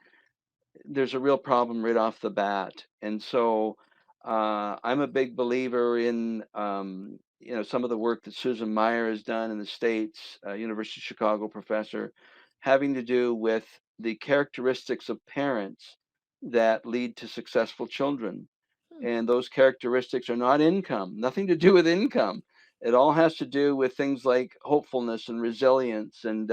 there's a real problem right off the bat. And so I'm a big believer in some of the work that Susan Meyer has done in the States, University of Chicago professor, having to do with the characteristics of parents that lead to successful children. Hmm. And those characteristics are not income, nothing to do with income. It all has to do with things like hopefulness and resilience and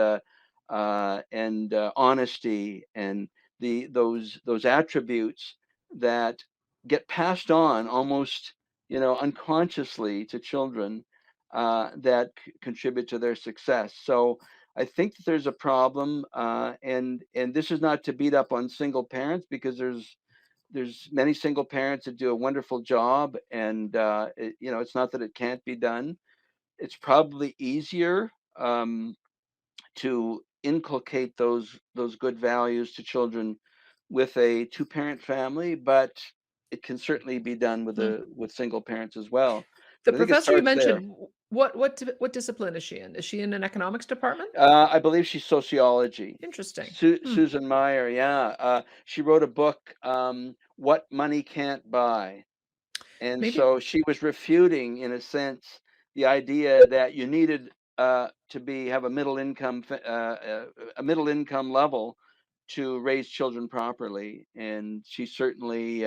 honesty and those attributes that get passed on almost unconsciously to children that contribute to their success. So I think that there's a problem, and this is not to beat up on single parents because there's many single parents that do a wonderful job, and it's not that it can't be done. It's probably easier to inculcate those good values to children with a two-parent family, but it can certainly be done Hmm. with single parents as well. The But I think it professor you starts there. mentioned, what discipline is she in? Is she in an economics department? I believe she's sociology. Interesting. Hmm. Susan Meyer, yeah. She wrote a book, What Money Can't Buy. And Maybe so she was refuting, in a sense, the idea that you needed to have a middle income level to raise children properly. And she certainly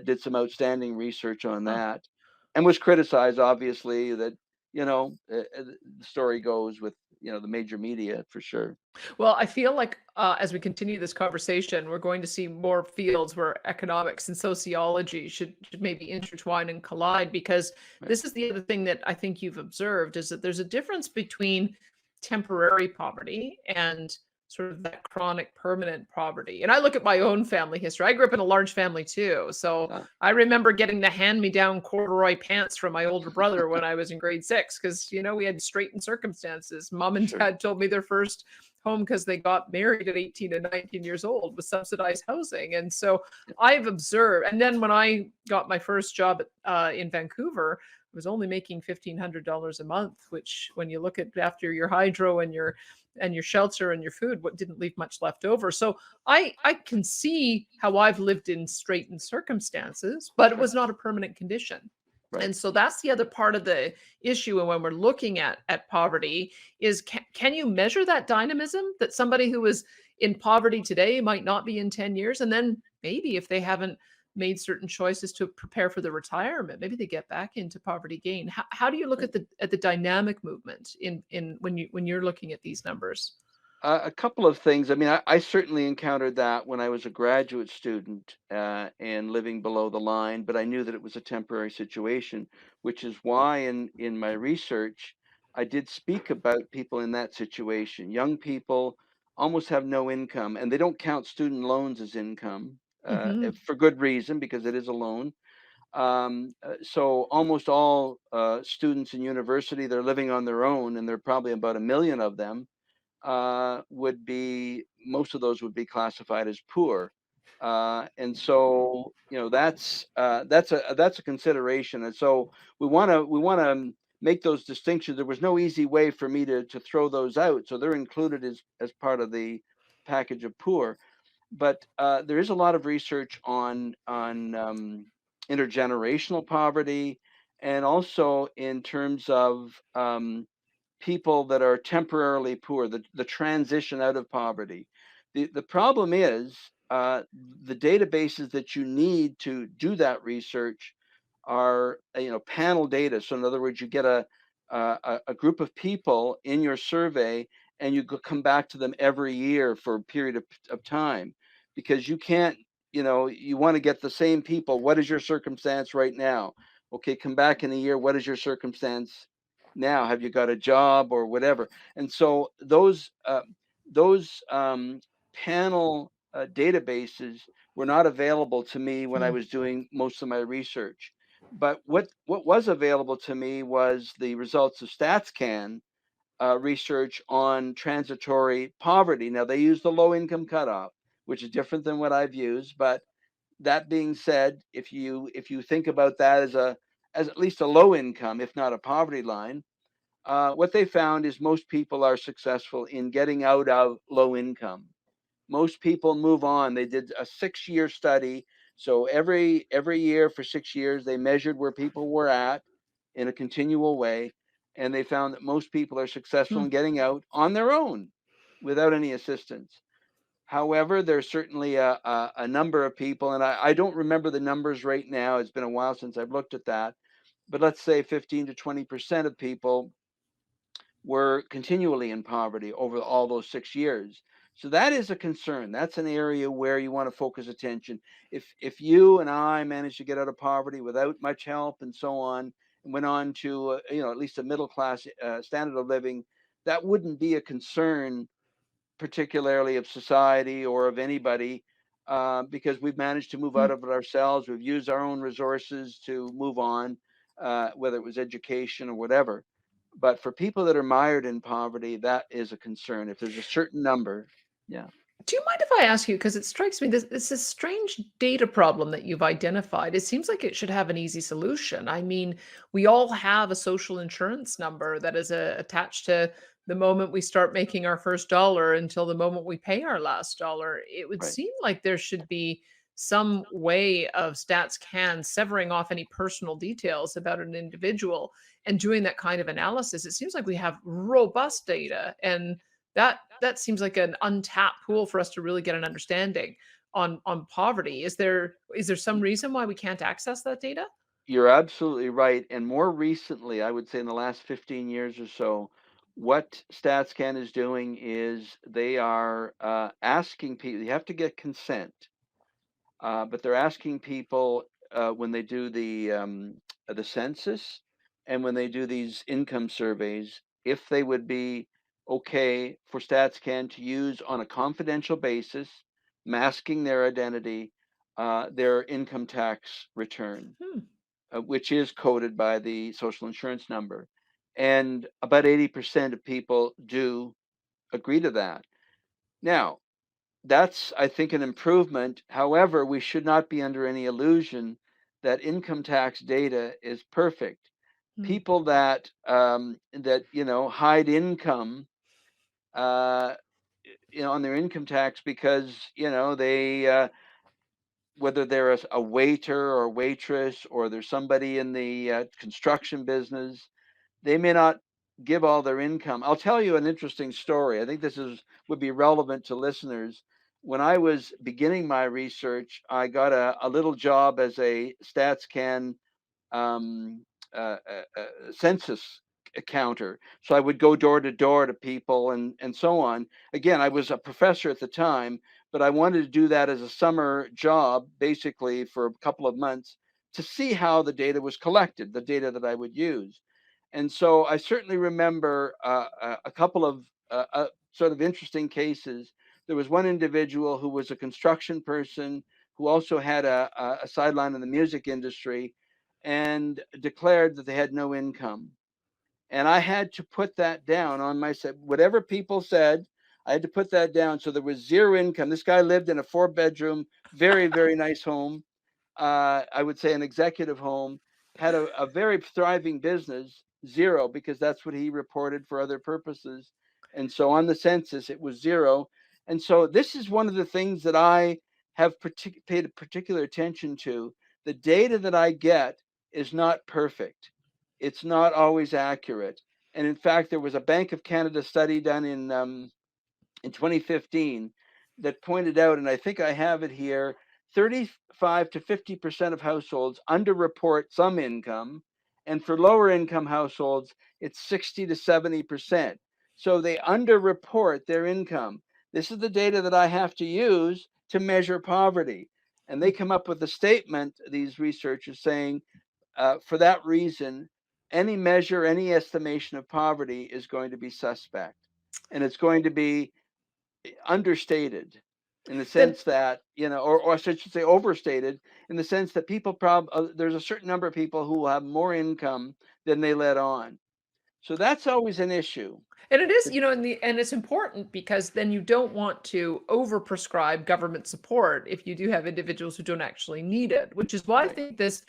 did some outstanding research on huh. that, and was criticized, obviously, that the story goes with the major media for sure. Well, I feel like as we continue this conversation, we're going to see more fields where economics and sociology should maybe intertwine and collide because Right. this is the other thing that I think you've observed is that there's a difference between temporary poverty and sort of that chronic permanent poverty. And I look at my own family history. I grew up in a large family too. So Uh, I remember getting the hand-me-down corduroy pants from my older brother when I was in grade 6 because we had straitened circumstances. Mom and sure. dad told me their first home because they got married at 18 and 19 years old with subsidized housing. And so Yeah, I've observed, and then when I got my first job in Vancouver, I was only making $1,500 a month, which when you look at after your hydro and your and your shelter and your food, what didn't leave much left over. So I can see how I've lived in straitened circumstances, but it Sure. was not a permanent condition. Right. And so that's the other part of the issue. And when we're looking at poverty, is can you measure that dynamism that somebody who is in poverty today might not be in 10 years? And then maybe if they haven't made certain choices to prepare for the retirement, maybe they get back into poverty gain. How do you look Right. at the dynamic movement in when you're looking at these numbers? A couple of things. I mean, I certainly encountered that when I was a graduate student and living below the line, but I knew that it was a temporary situation, which is why in my research, I did speak about people in that situation. Young people almost have no income, and they don't count student loans as income Hmm. for good reason, because it is a loan. So almost all students in university, they're living on their own, and there are probably about 1 million of them would be most of those would be classified as poor. And so, you know, that's a consideration. And so we want to make those distinctions. There was no easy way for me to throw those out, so they're included as part of the package of poor. But there is a lot of research on intergenerational poverty, and also in terms of people that are temporarily poor, the transition out of poverty. The problem is the databases that you need to do that research are panel data. So in other words, you get a group of people in your survey, and you come back to them every year for a period of time, because you can't, you want to get the same people. What is your circumstance right now? Okay, come back in a year. What is your circumstance now? Have you got a job or whatever? And so those panel databases were not available to me when I was doing most of my research. But what was available to me was the results of StatsCan research on transitory poverty. Now they use the low income cutoff, which is different than what I've used. But that being said, if you think about that as at least a low income, if not a poverty line, what they found is most people are successful in getting out of low income. Most people move on. They did a 6-year study. So every year for 6 years, they measured where people were at in a continual way, and they found that most people are successful in getting out on their own without any assistance. However, there's certainly a number of people, and I don't remember the numbers right now. It's been a while since I've looked at that, but let's say 15 to 20% of people were continually in poverty over all those 6 years. So that is a concern. That's an area where you want to focus attention. If you and I managed to get out of poverty without much help and so on, and went on to at least a middle class standard of living, that wouldn't be a concern, particularly of society or of anybody, because we've managed to move out of it ourselves. We've used our own resources to move on, whether it was education or whatever. But for people that are mired in poverty, that is a concern. If there's a certain number, yeah, Do you mind if I ask you, because it strikes me this is a strange data problem that you've identified. It seems like it should have an easy solution. I mean, we all have a social insurance number that is attached to the moment we start making our first dollar until the moment we pay our last dollar. It would right. seem like there should be some way of stats can severing off any personal details about an individual and doing that kind of analysis. It seems like we have robust data, and that seems like an untapped pool for us to really get an understanding on poverty. Is there some reason why we can't access that data? You're absolutely right. And more recently, I would say in the last 15 years or so, what StatsCan is doing is they are asking people, you have to get consent. But they're asking people when they do the census and when they do these income surveys, if they would be okay for StatsCan to use on a confidential basis, masking their identity, their income tax return, Hmm. which is coded by the social insurance number. And about 80% of people do agree to that. Now, that's, I think, an improvement. However, we should not be under any illusion that income tax data is perfect. Hmm. People that hide income uh, on their income tax because they whether they're a waiter or waitress, or there's somebody in the construction business, they may not give all their income. I'll tell you an interesting story. I think this is would be relevant to listeners. When I was beginning my research, I got a little job as a StatsCan um, census counter. So I would go door to door to people and so on. Again, I was a professor at the time, but I wanted to do that as a summer job, basically for a couple of months, to see how the data was collected, the data that I would use. And so I certainly remember a couple of sort of interesting cases. There was one individual who was a construction person who also had a sideline in the music industry, and declared that they had no income. And I had to put that down on my set. Whatever people said, I had to put that down. So there was zero income. This guy lived in a 4-bedroom, very, very nice home. I would say an executive home, had a very thriving business, zero, because that's what he reported for other purposes. And so on the census, it was zero. And so this is one of the things that I have paid particular attention to. The data that I get is not perfect. It's not always accurate. And in fact, there was a Bank of Canada study done in 2015 that pointed out, and I think I have it here, 35 to 50% of households underreport some income. And for lower income households, it's 60 to 70%. So they underreport their income. This is the data that I have to use to measure poverty. And they come up with a statement, these researchers, saying for that reason, any measure, any estimation of poverty is going to be suspect. And it's going to be understated in the Then sense that, or I should say overstated in the sense that there's a certain number of people who will have more income than they let on. So that's always an issue. and it is, and it's important because then you don't want to overprescribe government support if you do have individuals who don't actually need it, which is why I Right. think this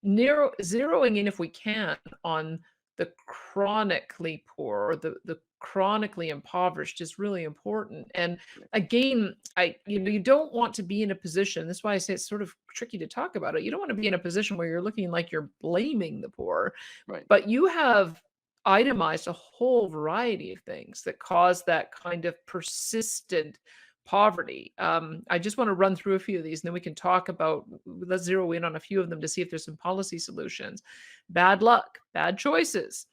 narrow zeroing in, if we can, on the chronically poor or the chronically impoverished is really important. And again, you don't want to be in a position. That's why I say it's sort of tricky to talk about it. You don't want to be in a position where you're looking like you're blaming the poor, Right. but you have itemized a whole variety of things that cause that kind of persistent poverty. I just want to run through a few of these and then we can talk about, let's zero in on a few of them to see if there's some policy solutions. Bad luck, bad choices.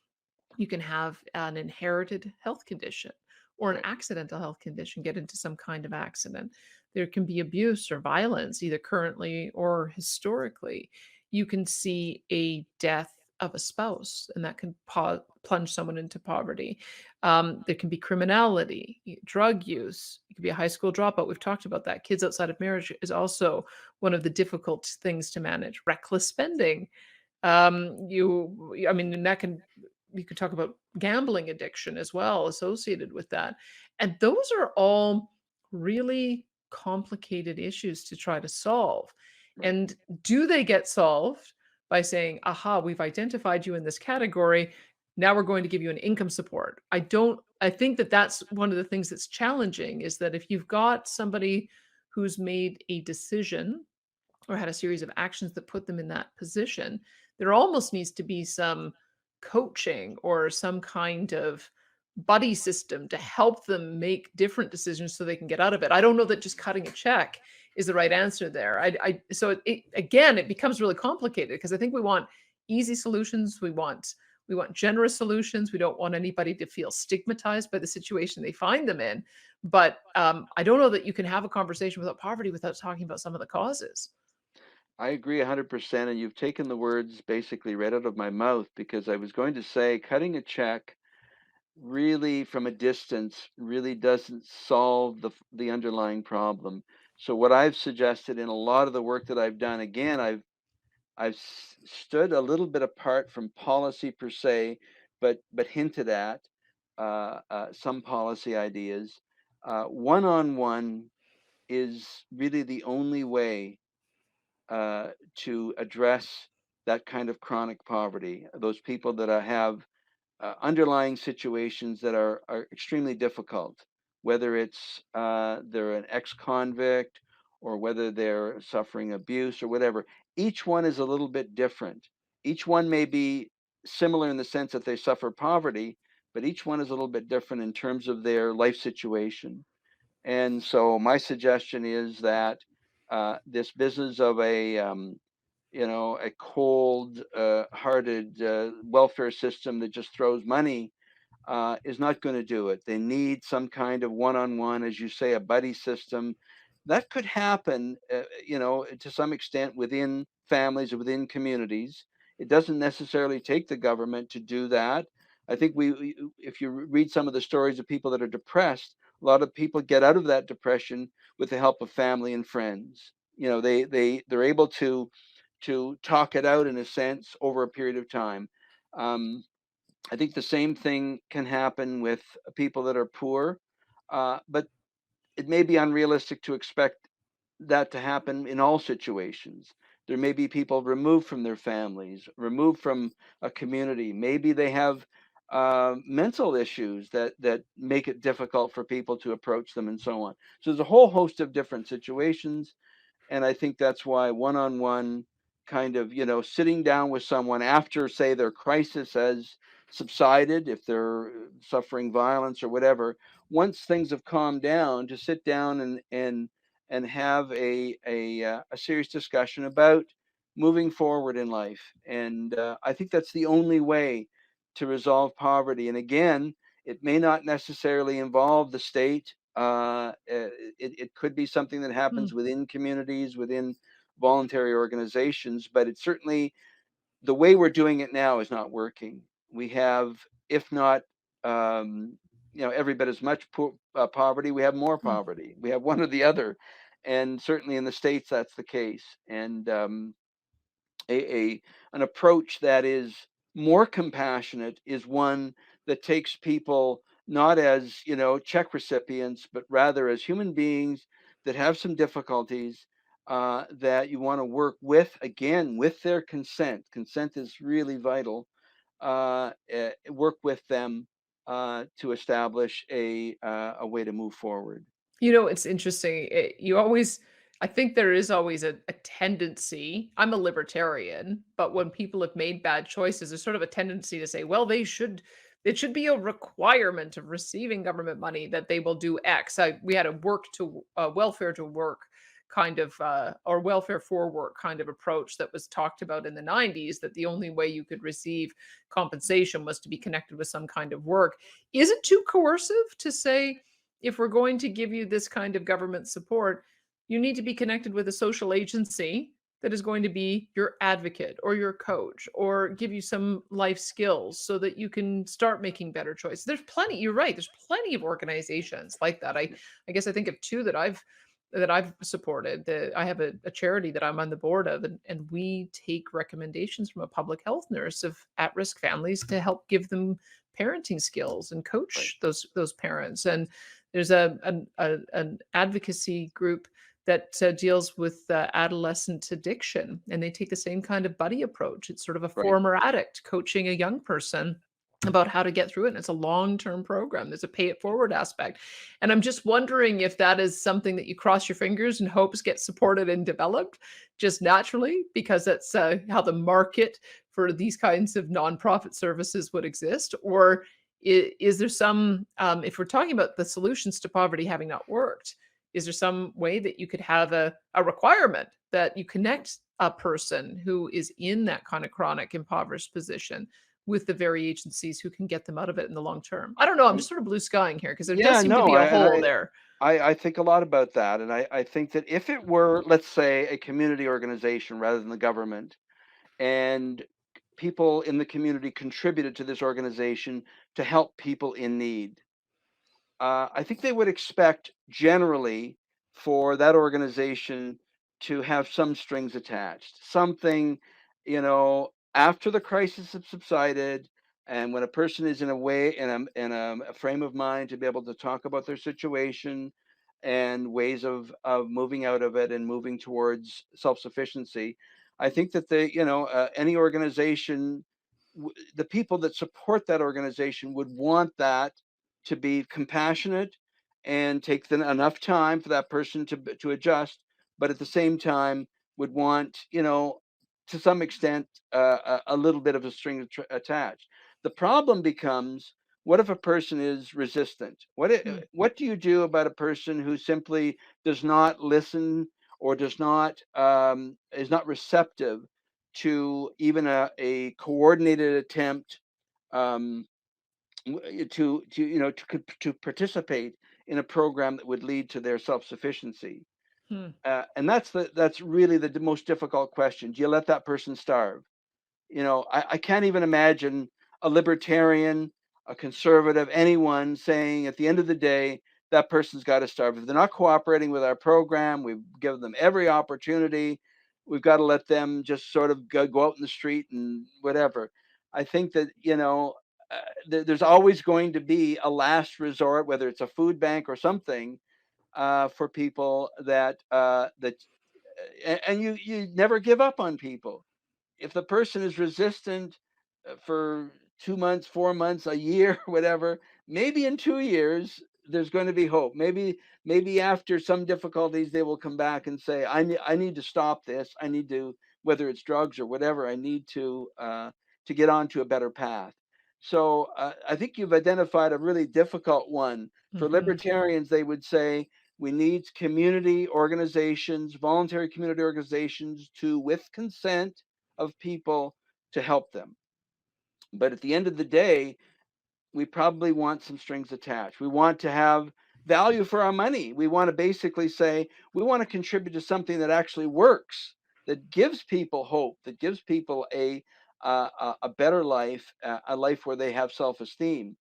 You can have an inherited health condition or an Right. accidental health condition, get into some kind of accident. There can be abuse or violence, either currently or historically. You can see a death of a spouse, and that can plunge someone into poverty. There can be criminality, drug use. It could be a high school dropout. We've talked about that. Kids outside of marriage is also one of the difficult things to manage. Reckless spending. I mean, and that can you could talk about gambling addiction as well associated with that. And those are all really complicated issues to try to solve. Right. And do they get solved by saying, aha, we've identified you in this category. Now we're going to give you an income support. I think that that's one of the things that's challenging is that if you've got somebody who's made a decision or had a series of actions that put them in that position, there almost needs to be some coaching or some kind of buddy system to help them make different decisions so they can get out of it. I don't know that just cutting a check is the right answer there. So again, it becomes really complicated because I think we want easy solutions. We want generous solutions. We don't want anybody to feel stigmatized by the situation they find them in. But I don't know that you can have a conversation without poverty without talking about some of the causes. I agree 100%. And you've taken the words basically right out of my mouth, because I was going to say cutting a check really from a distance really doesn't solve the underlying problem. So what I've suggested in a lot of the work that I've done, again, stood a little bit apart from policy per se, but hinted at some policy ideas. One-on-one is really the only way to address that kind of chronic poverty. Those people that have underlying situations that are extremely difficult, whether it's they're an ex-convict or whether they're suffering abuse or whatever. Each one is a little bit different. Each one may be similar in the sense that they suffer poverty, but each one is a little bit different in terms of their life situation. And so my suggestion is that this business of a cold hearted welfare system that just throws money is not going to do it. They need some kind of one-on-one, as you say, a buddy system. That could happen, to some extent within families or within communities. It doesn't necessarily take the government to do that. I think if you read some of the stories of people that are depressed, a lot of people get out of that depression with the help of family and friends. They're able to talk it out in a sense over a period of time. Um, I think the same thing can happen with people that are poor, but it may be unrealistic to expect that to happen in all situations. There may be people removed from their families, removed from a community. Maybe they have mental issues that make it difficult for people to approach them, and so on. So there's a whole host of different situations, and I think that's why one-on-one kind of, sitting down with someone after, say, their crisis has subsided, if they're suffering violence or whatever, once things have calmed down, to sit down and have a serious discussion about moving forward in life. And I think that's the only way to resolve poverty. And again, it may not necessarily involve the state. It could be something that Mm, happens within communities, within voluntary organizations, but it's certainly the way we're doing it now is not working. We have, if not, every bit as much poverty, we have more mm. poverty. We have one or the other, and certainly in the states that's the case. And a an approach that is more compassionate is one that takes people not as check recipients, but rather as human beings that have some difficulties, that you want to work with, again, with their consent. Consent is really vital. Work with them to establish a way to move forward. It's interesting. You always I think there is always a tendency. I'm a libertarian, but when people have made bad choices, there's sort of a tendency to say, well, it should be a requirement of receiving government money that they will do X. We had a welfare to work kind of or welfare for work kind of approach that was talked about in the 90s, that the only way you could receive compensation was to be connected with some kind of work. Is it too coercive to say, if we're going to give you this kind of government support, you need to be connected with a social agency that is going to be your advocate or your coach or give you some life skills so that you can start making better choices. You're right, there's plenty of organizations like that. I guess I think of two that I've supported. I have a charity that I'm on the board of, and we take recommendations from a public health nurse of at-risk families to help give them parenting skills and Right. coach those parents. And there's an advocacy group that deals with adolescent addiction, and they take the same kind of buddy approach. It's sort of a Right. former addict coaching a young person about how to get through it. And it's a long-term program. There's a pay it forward aspect. And I'm just wondering if that is something that you cross your fingers and hopes gets supported and developed just naturally, because that's how the market for these kinds of nonprofit services would exist. Or is there some, if we're talking about the solutions to poverty having not worked, is there some way that you could have a requirement that you connect a person who is in that kind of chronic impoverished position with the very agencies who can get them out of it in the long term? I don't know. I'm Um, just sort of blue skying here because there does yeah, seem to no, be a hole there. I think a lot about that, and I think that if it were, let's say, a community organization rather than the government, and people in the community contributed to this organization to help people in need, I think they would expect generally for that organization to have some strings attached, something, after the crisis has subsided, and when a person is in a way in a frame of mind to be able to talk about their situation and ways of moving out of it and moving towards self sufficiency. I think that any organization the people that support that organization would want that to be compassionate and take enough time for that person to adjust, but at the same time would want, to some extent, a little bit of a string attached. The problem becomes, what if a person is resistant? Hmm. What do you do about a person who simply does not listen, or is not receptive to even a coordinated attempt, um, to participate in a program that would lead to their self-sufficiency? Hmm. And that's really the most difficult question. Do you let that person starve? I can't even imagine a libertarian, a conservative, anyone saying at the end of the day, that person's got to starve. If they're not cooperating with our program, we've given them every opportunity. We've got to let them just sort of go out in the street and whatever. I think that, there's always going to be a last resort, whether it's a food bank or something, for people and you never give up on people. If the person is resistant for 2 months, 4 months, a year, whatever, maybe in 2 years there's going to be hope. Maybe after some difficulties they will come back and say, I need to stop this. I need to, whether it's drugs or whatever, I need to get onto a better path. So I think you've identified a really difficult one. For Hmm. libertarians, they would say we need community organizations, voluntary community organizations, to, with consent of people, to help them. But at the end of the day, we probably want some strings attached. We want to have value for our money. We want to basically say, we want to contribute to something that actually works, that gives people hope, that gives people a better life, a life where they have self-esteem.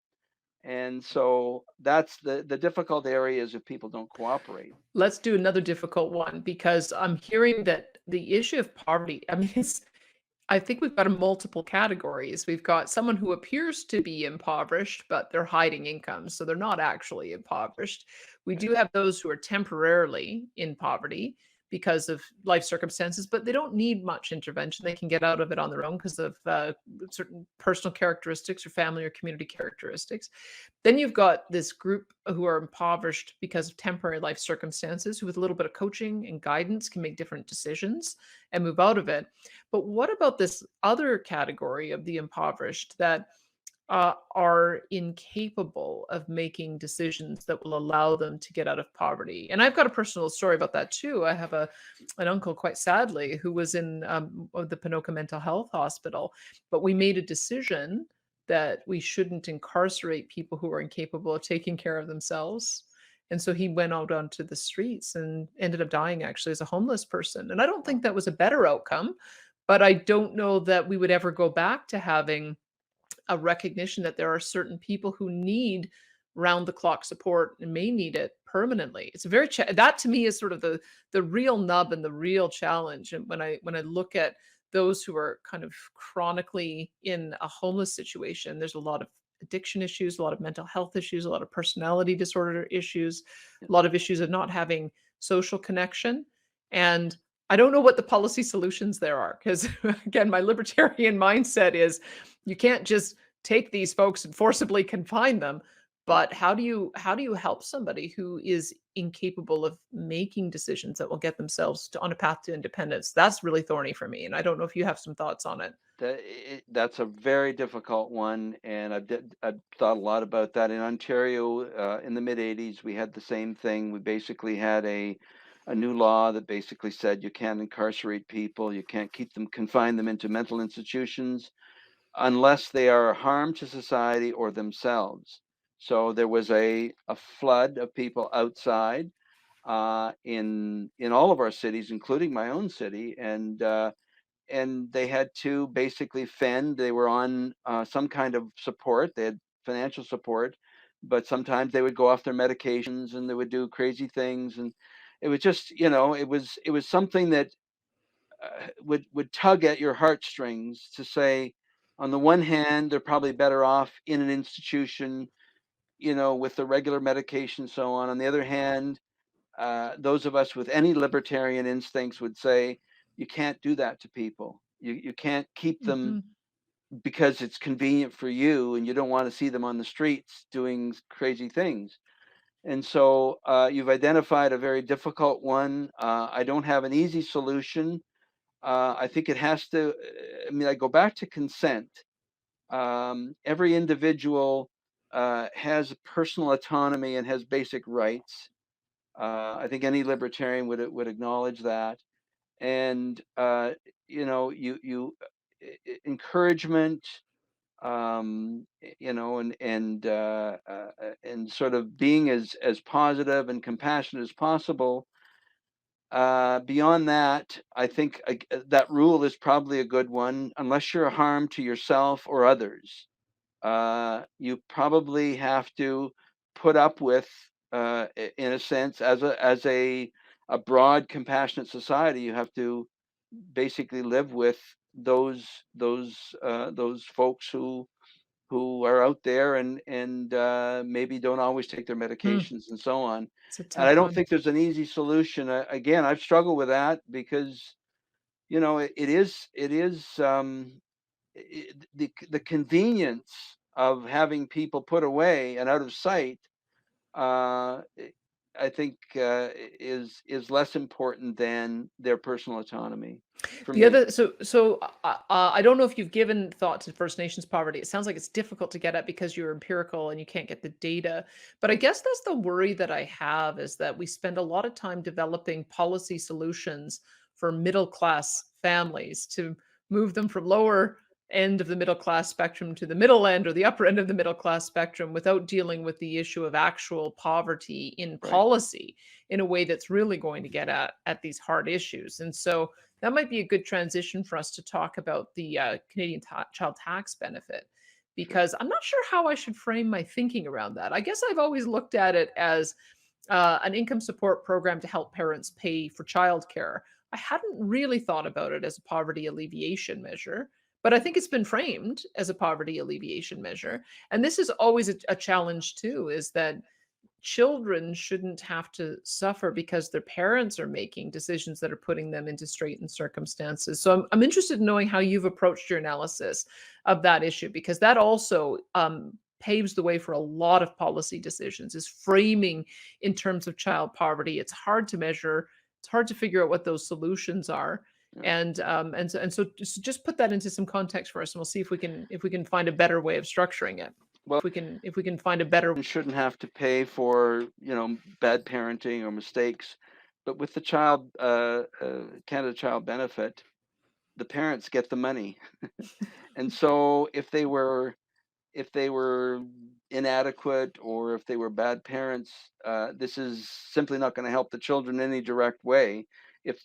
And so that's the difficult areas if people don't cooperate. Let's do another difficult one because I'm hearing that the issue of poverty, I mean, I think we've got a multiple categories. We've got someone who appears to be impoverished, but they're hiding income, so they're not actually impoverished. We do have those who are temporarily in poverty because of life circumstances, but they don't need much intervention. They can get out of it on their own because of certain personal characteristics or family or community characteristics. Then you've got this group who are impoverished because of temporary life circumstances, who with a little bit of coaching and guidance can make different decisions and move out of it. But what about this other category of the impoverished that are incapable of making decisions that will allow them to get out of poverty? And I've got a personal story about that too. I have an uncle, quite sadly, who was in the Pinoca Mental Health Hospital, but we made a decision that we shouldn't incarcerate people who are incapable of taking care of themselves. And so he went out onto the streets and ended up dying actually as a homeless person. And I don't think that was a better outcome, but I don't know that we would ever go back to having a recognition that there are certain people who need round the clock support and may need it permanently. It's a very that to me is sort of the real nub and the real challenge. And when I look at those who are kind of chronically in a homeless situation, there's a lot of addiction issues, a lot of mental health issues, a lot of personality disorder issues, a lot of issues of not having social connection. And I don't know what the policy solutions there are because again, my libertarian mindset is you can't just take these folks and forcibly confine them, but how do you help somebody who is incapable of making decisions that will get themselves on a path to independence? That's really thorny for me, and I don't know if you have some thoughts on it. That's a very difficult one, and I've thought a lot about that. In Ontario, in the mid '80s, we had the same thing. We basically had a new law that basically said you can't incarcerate people, you can't confine them into mental institutions unless they are a harm to society or themselves. So there was a flood of people outside, in all of our cities, including my own city, and they had to basically fend. They were on some kind of support. They had financial support, but sometimes they would go off their medications and they would do crazy things. And it was just, it was something that would tug at your heartstrings to say, on the one hand, they're probably better off in an institution, with the regular medication, so on. On the other hand, those of us with any libertarian instincts would say, you can't do that to people. You can't keep them Mhm. because it's convenient for you and you don't want to see them on the streets doing crazy things. And so you've identified a very difficult one. I don't have an easy solution. I think it has to, I mean, I go back to consent. Every individual has personal autonomy and has basic rights. I think any libertarian would acknowledge that. And encouragement, and sort of being as positive and compassionate as possible. Beyond that, I think that rule is probably a good one, unless you're a harm to yourself or others. You probably have to put up with, in a sense, as a broad, compassionate society, you have to basically live with those those folks who are out there and maybe don't always take their Hmm, medications and so on. it's a And I tough don't one. think there's an easy solution. Again, I've struggled with that because the convenience of having people put away and out of sight, uh, I think, is less important than their personal autonomy for The me. other I don't know if you've given thought to First Nations poverty. It sounds like it's difficult to get at because you're empirical and you can't get the data. But I guess that's the worry that I have is that we spend a lot of time developing policy solutions for middle class families to move them from lower end of the middle class spectrum to the middle end or the upper end of the middle class spectrum without dealing with the issue of actual poverty in Right. policy in a way that's really going to get at these hard issues. And so that might be a good transition for us to talk about the Canadian child tax benefit, Sure. because I'm not sure how I should frame my thinking around that. I guess I've always looked at it as an income support program to help parents pay for childcare. I hadn't really thought about it as a poverty alleviation measure, but I think it's been framed as a poverty alleviation measure. And this is always a challenge too, is that children shouldn't have to suffer because their parents are making decisions that are putting them into straitened circumstances. So I'm interested in knowing how you've approached your analysis of that issue, because that also paves the way for a lot of policy decisions, is framing in terms of child poverty. It's hard to measure. It's hard to figure out what those solutions are. Yeah. And so just put that into some context for us, and we'll see if we can find a better way of structuring it. Well, If we can find a better. shouldn't have to pay for bad parenting or mistakes, but with the Canada Child Benefit, the parents get the money, and so if they were inadequate or if they were bad parents, this is simply not going to help the children in any direct way. If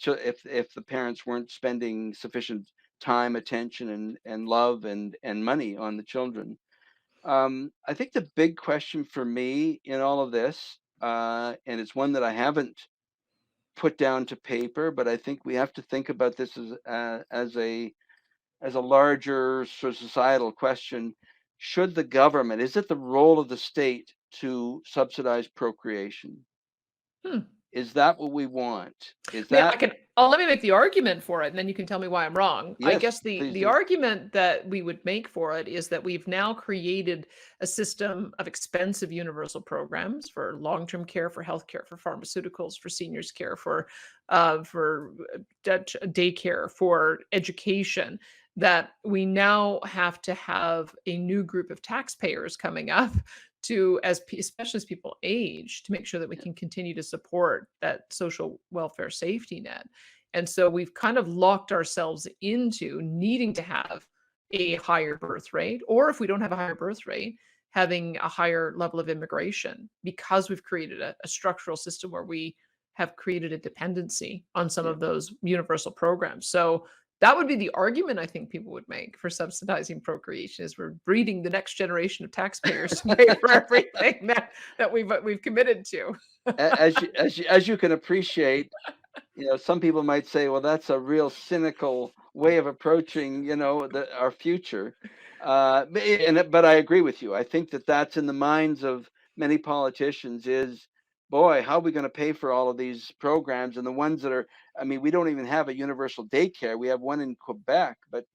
the parents weren't spending sufficient time, attention, and love and money on the children. I think the big question for me in all of this, and it's one that I haven't put down to paper, but I think we have to think about this as a larger sort of societal question. Should the government, is it the role of the state to subsidize procreation? Hmm. Is that what we want? Is Yeah, that, let me make the argument for it, and then you can tell me why I'm wrong. I yes, guess the please the do. argument that we would make for it is that we've now created a system of expensive universal programs for long-term care, for healthcare, for pharmaceuticals, for seniors care, for daycare, for education, that we now have to have a new group of taxpayers coming up to, especially as people age, to make sure that we Yeah, can continue to support that social welfare safety net. And so we've kind of locked ourselves into needing to have a higher birth rate, or if we don't have a higher birth rate, having a higher level of immigration, because we've created a structural system where we have created a dependency on some yeah. of those universal programs. So that would be the argument I think people would make for subsidizing procreation, is we're breeding the next generation of taxpayers to pay for everything that we've committed to. As you can appreciate, some people might say, well, that's a real cynical way of approaching, our future. But I agree with you. I think that that's in the minds of many politicians is, boy, how are we going to pay for all of these programs and the ones that are, I mean, we don't even have a universal daycare. We have one in Quebec, but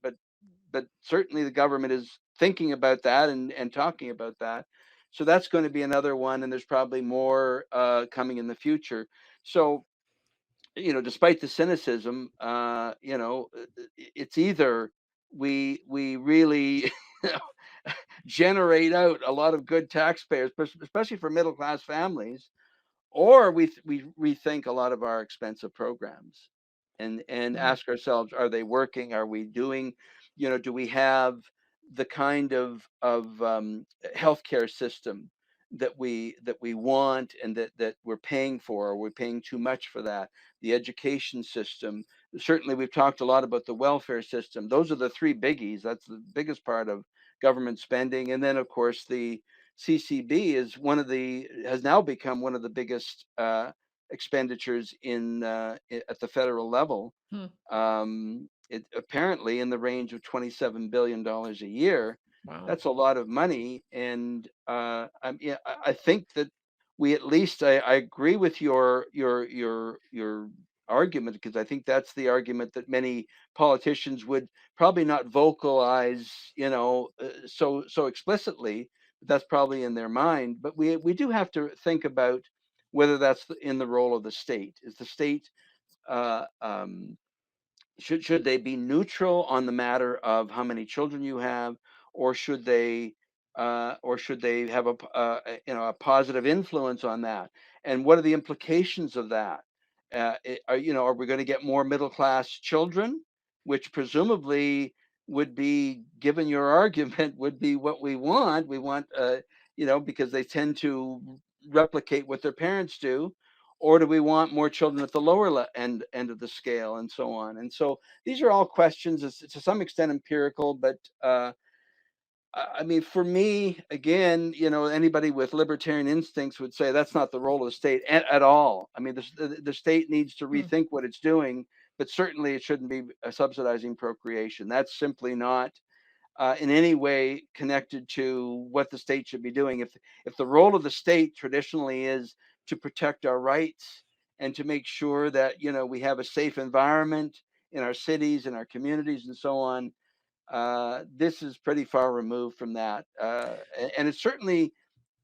but certainly the government is thinking about that and talking about that. So that's going to be another one, and there's probably more coming in the future. So, despite the cynicism, it's either we really generate out a lot of good taxpayers, especially for middle class families, or we rethink a lot of our expensive programs and Mm, ask ourselves, are they working? Are we doing, do we have the kind of healthcare system that we want and that we're paying for? Are we paying too much for that? The education system. Certainly, we've talked a lot about the welfare system. Those are the three biggies. That's the biggest part of government spending. And then, of course, the CCB has now become one of the biggest expenditures at the federal level. hmm. It apparently in the range of $27 billion a year. Wow. That's a lot of money, and yeah, I think that we at least I agree with your argument, because I think that's the argument that many politicians would probably not vocalize, so explicitly. But that's probably in their mind. But we do have to think about whether that's in the role of the state. Is the state uh, um, should they be neutral on the matter of how many children you have, or should they have a positive influence on that? And what are the implications of that? Are we going to get more middle class children, which presumably would be, given your argument, would be what we want. We want, because they tend to replicate what their parents do. Or do we want more children at the lower end of the scale, and so on? And so these are all questions, to some extent empirical, but I mean, for me, again, anybody with libertarian instincts would say that's not the role of the state at all. I mean, the state needs to Hmm. rethink what it's doing, but certainly it shouldn't be subsidizing procreation. That's simply not in any way connected to what the state should be doing. If the role of the state traditionally is to protect our rights and to make sure that we have a safe environment in our cities and our communities and so on, this is pretty far removed from that, and it certainly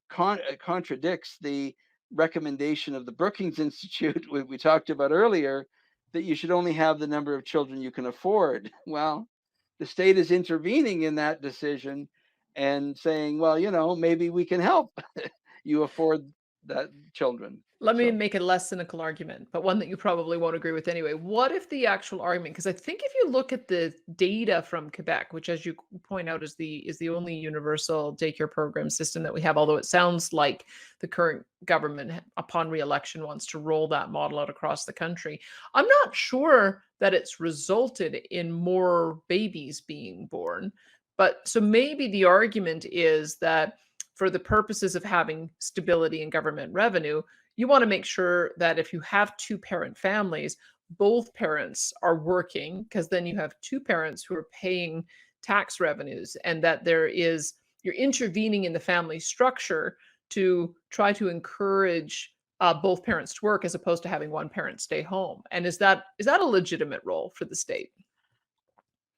contradicts the recommendation of the Brookings Institute we talked about earlier, that you should only have the number of children you can afford. Well, the state is intervening in that decision and saying, well, maybe we can help you afford that children. Let me So, make a less cynical argument, but one that you probably won't agree with anyway. What if the actual argument, because I think if you look at the data from Quebec, which as you point out is the only universal daycare program system that we have, although it sounds like the current government upon re-election wants to roll that model out across the country. I'm not sure that it's resulted in more babies being born. But so maybe the argument is that for the purposes of having stability in government revenue, you want to make sure that if you have two parent families, both parents are working, because then you have two parents who are paying tax revenues, and that you're intervening in the family structure to try to encourage both parents to work as opposed to having one parent stay home. And is that a legitimate role for the state?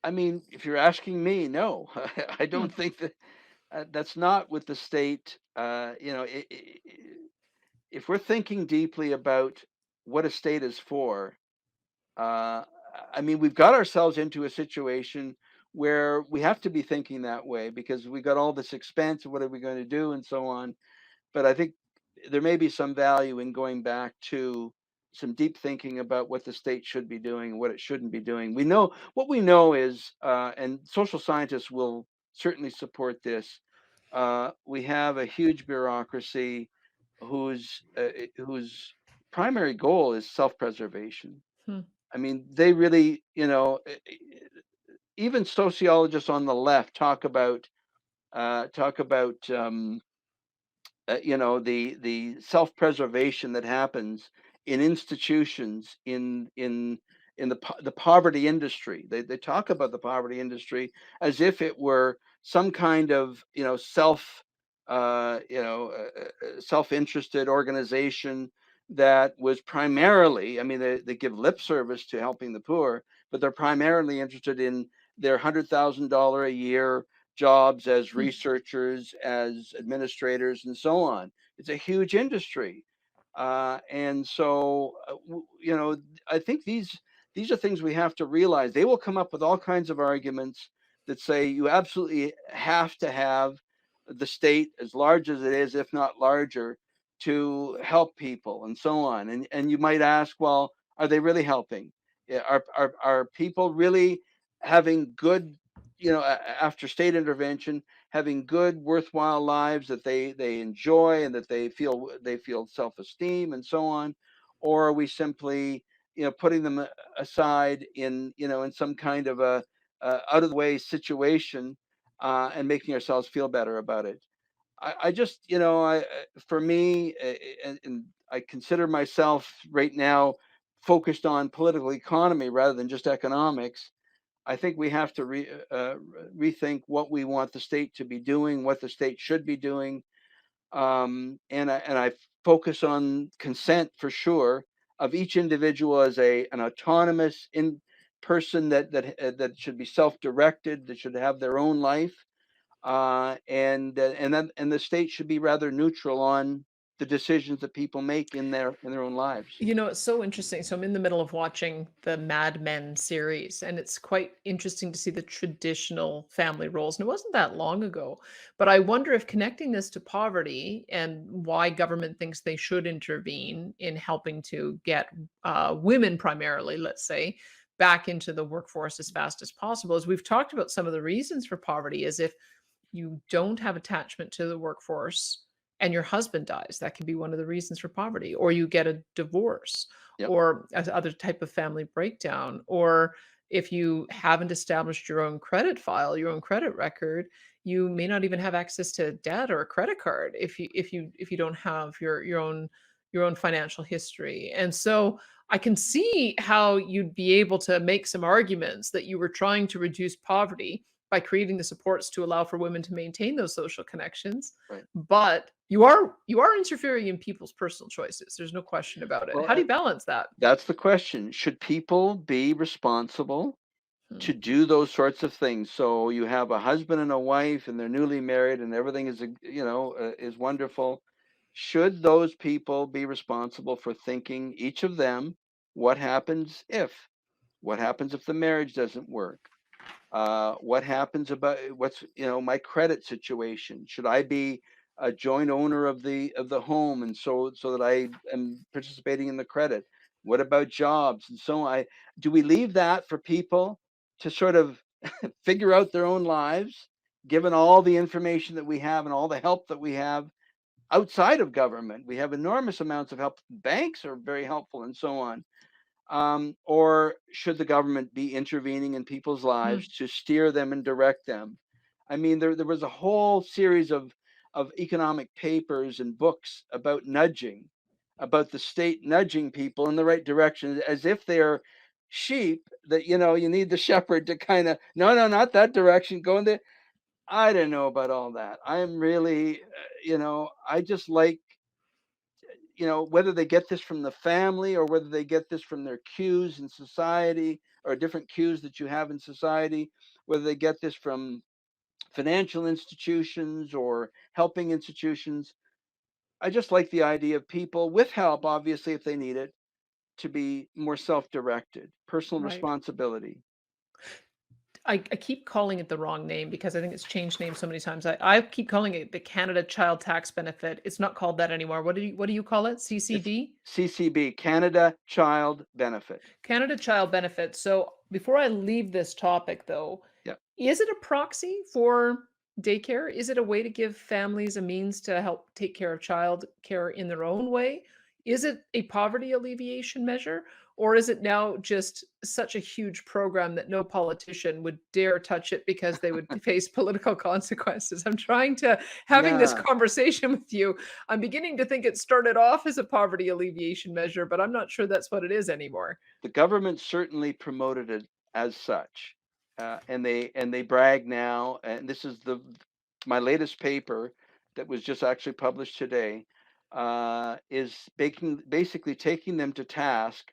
I mean, if you're asking me, no, I Hmm. don't think that that's not what the state, if we're thinking deeply about what a state is for, uh, I mean, we've got ourselves into a situation where we have to be thinking that way, because we got all this expense. What are we going to do, and so on. But I think there may be some value in going back to some deep thinking about what the state should be doing and what it shouldn't be doing. What we know is, and social scientists will certainly support this. We have a huge bureaucracy whose primary goal is self-preservation. Hmm. I mean, they really, even sociologists on the left talk about the self-preservation that happens in institutions in the poverty industry. They talk about the poverty industry as if it were some kind of self-interested organization that was primarily, I mean, they give lip service to helping the poor, but they're primarily interested in their $100,000 a year jobs as Mm. researchers, as administrators, and so on. It's a huge industry. And so, you know, I think these are things we have to realize. They will come up with all kinds of arguments that say you absolutely have to have the state, as large as it is, if not larger, to help people and so on. And you might ask, well, are they really helping? Yeah, are people really having good, you know, after state intervention, having good, worthwhile lives that they enjoy and that they feel self-esteem and so on, or are we simply, you know, putting them aside in, you know, in some kind of a out of the way situation, and making ourselves feel better about it? I just, you know, for me, and I consider myself right now focused on political economy rather than just economics. I think we have to rethink what we want the state to be doing, what the state should be doing, and I focus on consent for sure of each individual as a an autonomous in person that should be self-directed, that should have their own life, and the state should be rather neutral on the decisions that people make in their own lives. You know, it's so interesting. So I'm in the middle of watching the Mad Men series, and it's quite interesting to see the traditional family roles. And it wasn't that long ago, but I wonder if connecting this to poverty and why government thinks they should intervene in helping to get women, primarily, let's say, back into the workforce as fast as possible. As we've talked about some of the reasons for poverty, is if you don't have attachment to the workforce and your husband dies, that can be one of the reasons for poverty, or you get a divorce, Yep. or other type of family breakdown, or if you haven't established your own credit file, your own credit record, you may not even have access to debt or a credit card if you don't have your own financial history. And so I can see how you'd be able to make some arguments that you were trying to reduce poverty by creating the supports to allow for women to maintain those social connections, Right. but you are interfering in people's personal choices. There's no question about it. Well, How do you balance that? that's the question. Should people be responsible Hmm. to do those sorts of things? So you have a husband and a wife, and they're newly married, and everything is, you know, is wonderful. Should those people be responsible for thinking, each of them, what happens if? What happens if the marriage doesn't work? What happens about what's, you know, my credit situation? Should I be a joint owner of the home, and so that I am participating in the credit? What about jobs and so on? Do we leave that for people to sort of figure out their own lives, given all the information that we have and all the help that we have outside of government? We have enormous amounts of help. Banks are very helpful and so on. Or should the government be intervening in people's lives Hmm. to steer them and direct them? I mean, there was a whole series of economic papers and books about nudging, about the state nudging people in the right direction, as if they're sheep that, you know, you need the shepherd to kind of, no, no, not that direction, go in there. I don't know about all that. I'm really, you know, I just like, you know, whether they get this from the family or whether they get this from their cues in society or different cues that you have in society, whether they get this from financial institutions or helping institutions. I just like the idea of people with help, obviously, if they need it, to be more self directed, personal Right. responsibility. I keep calling it the wrong name because I think it's changed names so many times. I keep calling it the Canada Child Tax Benefit. It's not called that anymore. What do you call it? It's CCB? CCB, Canada Child Benefit. Canada Child Benefit. So before I leave this topic, though, Yeah. is it a proxy for daycare? Is it a way to give families a means to help take care of child care in their own way? Is it a poverty alleviation measure? Or is it now just such a huge program that no politician would dare touch it because they would face political consequences? I'm trying to having this Yeah. conversation with you. I'm beginning to think it started off as a poverty alleviation measure, but I'm not sure that's what it is anymore. The government certainly promoted it as such, and they brag now. And this is the my latest paper that was just actually published today, is basically taking them to task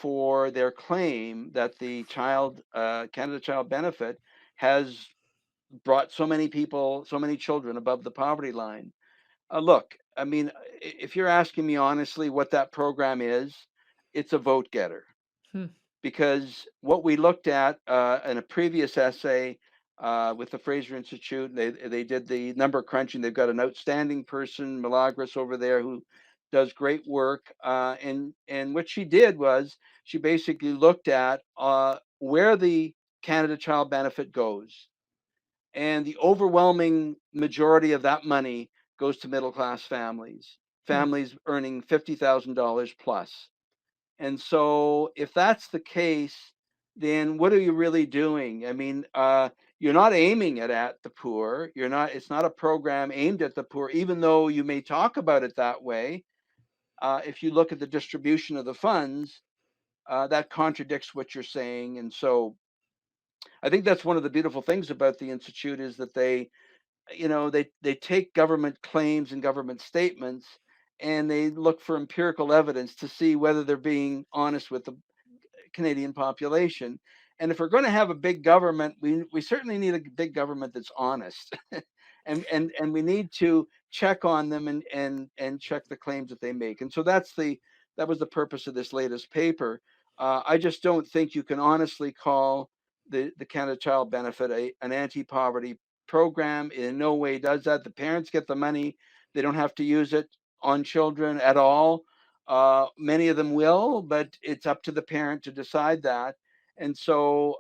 for their claim that the Canada Child Benefit has brought so many people, so many children above the poverty line. Look, I mean, if you're asking me honestly what that program is, it's a vote getter, Hmm. because what we looked at in a previous essay with the Fraser Institute, they did the number crunching. They've got an outstanding person, Milagros, over there who does great work. And what she did was she basically looked at where the Canada Child Benefit goes, and the overwhelming majority of that money goes to middle class families, Hmm. families earning $50,000 plus. And so, if that's the case, then what are you really doing? I mean, you're not aiming it at the poor. You're not. It's not a program aimed at the poor, even though you may talk about it that way. If you look at the distribution of the funds, that contradicts what you're saying. And so, I think that's one of the beautiful things about the institute is that they take government claims and government statements, and they look for empirical evidence to see whether they're being honest with the Canadian population. And if we're going to have a big government, we certainly need a big government that's honest, and we need to check on them and check the claims that they make. And so that was the purpose of this latest paper. I just don't think you can honestly call the Canada Child Benefit an anti-poverty program. In no way does that. The parents get the money; they don't have to use it on children at all. Many of them will, but it's up to the parent to decide that. And so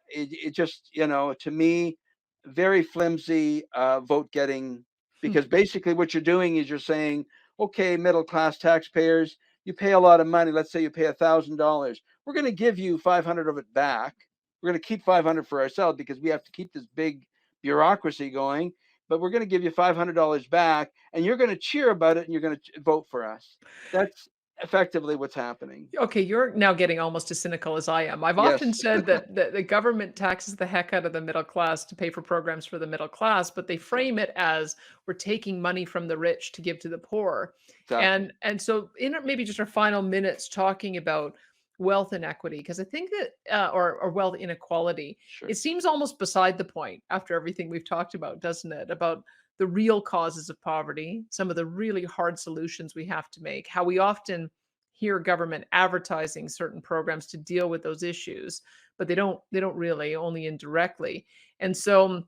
it just, to me, very flimsy vote getting, Hmm. because basically what you're doing is you're saying, okay, middle class taxpayers, you pay a lot of money. Let's say you pay $1,000. We're going to give you 500 of it back. We're going to keep 500 for ourselves because we have to keep this big bureaucracy going. But we're going to give you $500 back, and you're going to cheer about it, and you're going to vote for us. That's effectively what's happening. Okay, you're now getting almost as cynical as I am. I've often Yes, said that the government taxes the heck out of the middle class to pay for programs for the middle class, but they frame it as we're taking money from the rich to give to the poor. exactly. And so in maybe just our final minutes talking about wealth inequity, because I think that or wealth inequality, Sure. it seems almost beside the point after everything we've talked about, doesn't it? About the real causes of poverty, some of the really hard solutions we have to make, how we often hear government advertising certain programs to deal with those issues, but they don't really, only indirectly. And so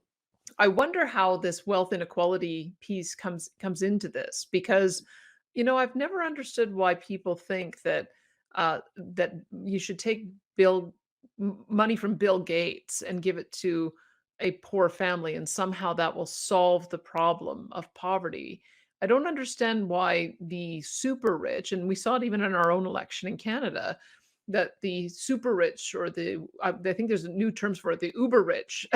I wonder how this wealth inequality piece comes into this, because I've never understood why people think that you should take money from Bill Gates and give it to a poor family and somehow that will solve the problem of poverty. I don't understand why the super rich, and we saw it even in our own election in Canada, that the super rich or I think there's new terms for it, the uber rich,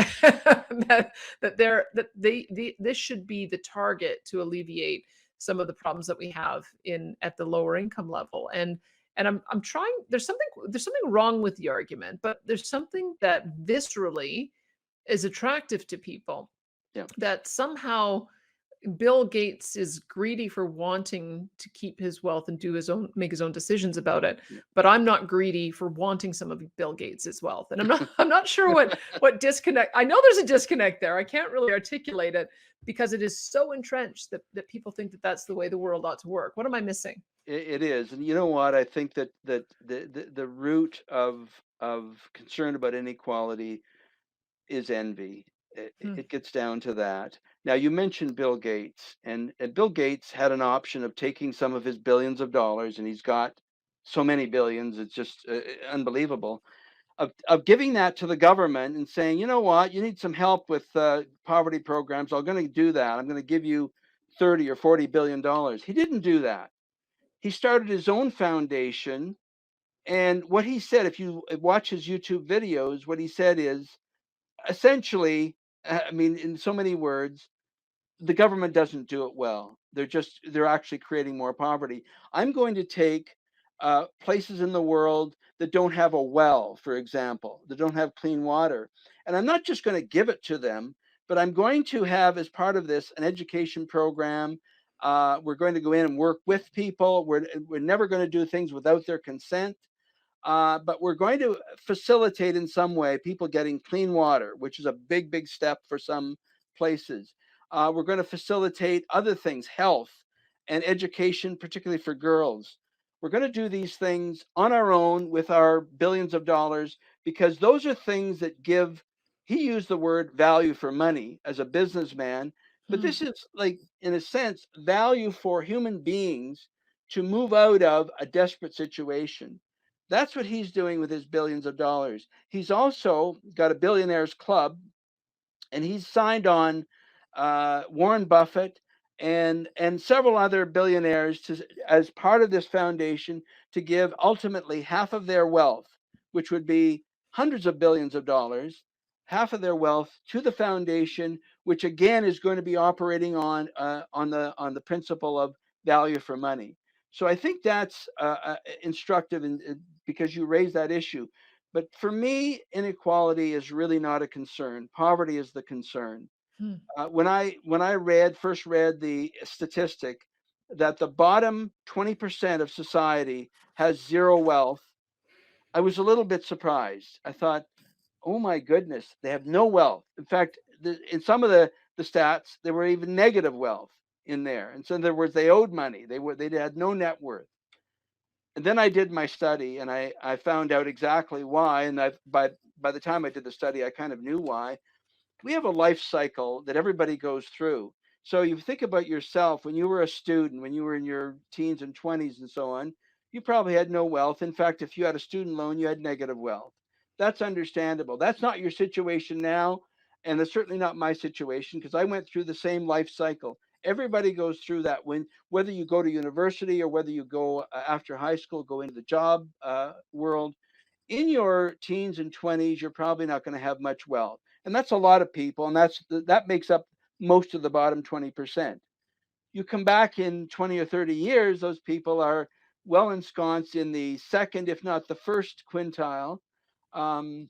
this should be the target to alleviate some of the problems that we have in at the lower income level. And I'm trying, there's something wrong with the argument, but there's something that viscerally is attractive to people, Yeah. that somehow Bill Gates is greedy for wanting to keep his wealth and make his own decisions about it. Yeah. But I'm not greedy for wanting some of Bill Gates's wealth. And I'm not sure what disconnect. I know there's a disconnect there. I can't really articulate it because it is so entrenched that people think that that's the way the world ought to work. What am I missing? It is, and you know what? I think that the root of concern about inequality is envy. Hmm. It gets down to that. Now, you mentioned Bill Gates, and Bill Gates had an option of taking some of his billions of dollars, and he's got so many billions, it's just unbelievable, of giving that to the government and saying, you know what, you need some help with poverty programs. I'm going to do that. I'm going to give you 30 or 40 billion dollars. He didn't do that. He started his own foundation. And what he said, if you watch his YouTube videos, what he said is essentially, I mean, in so many words, the government doesn't do it well. They're actually creating more poverty. I'm going to take places in the world that don't have a well, for example, that don't have clean water, and I'm not just going to give it to them, but I'm going to have, as part of this, an education program. We're going to go in and work with people. We're never going to do things without their consent. but we're going to facilitate in some way people getting clean water, which is a big, big step for some places. We're going to facilitate other things, health and education, particularly for girls. We're going to do these things on our own with our billions of dollars because those are things that give, he used the word value for money as a businessman, but Hmm. this is like, in a sense, value for human beings to move out of a desperate situation. That's what he's doing with his billions of dollars. He's also got a billionaires club, and he's signed on Warren Buffett and several other billionaires to, as part of this foundation, to give ultimately half of their wealth, which would be hundreds of billions of dollars, half of their wealth to the foundation, which again is going to be operating on the principle of value for money. So I think that's instructive because you raised that issue. But for me, inequality is really not a concern. Poverty is the concern. Hmm. When I first read the statistic that the bottom 20% of society has zero wealth, I was a little bit surprised. I thought, oh my goodness, they have no wealth. In fact, in some of the stats, there were even negative wealth in there. And so, in other words, they owed money. They had no net worth. And then I did my study, and I found out exactly why. And by the time I did the study, I kind of knew why. We have a life cycle that everybody goes through. So you think about yourself when you were a student, when you were in your teens and 20s and so on, you probably had no wealth. In fact, if you had a student loan, you had negative wealth. That's understandable. That's not your situation now. And it's certainly not my situation because I went through the same life cycle. Everybody goes through that when, whether you go to university or whether you go after high school, go into the job world, in your teens and 20s, you're probably not going to have much wealth. And that's a lot of people. And that makes up most of the bottom 20%. You come back in 20 or 30 years, those people are well ensconced in the second, if not the first quintile. Um,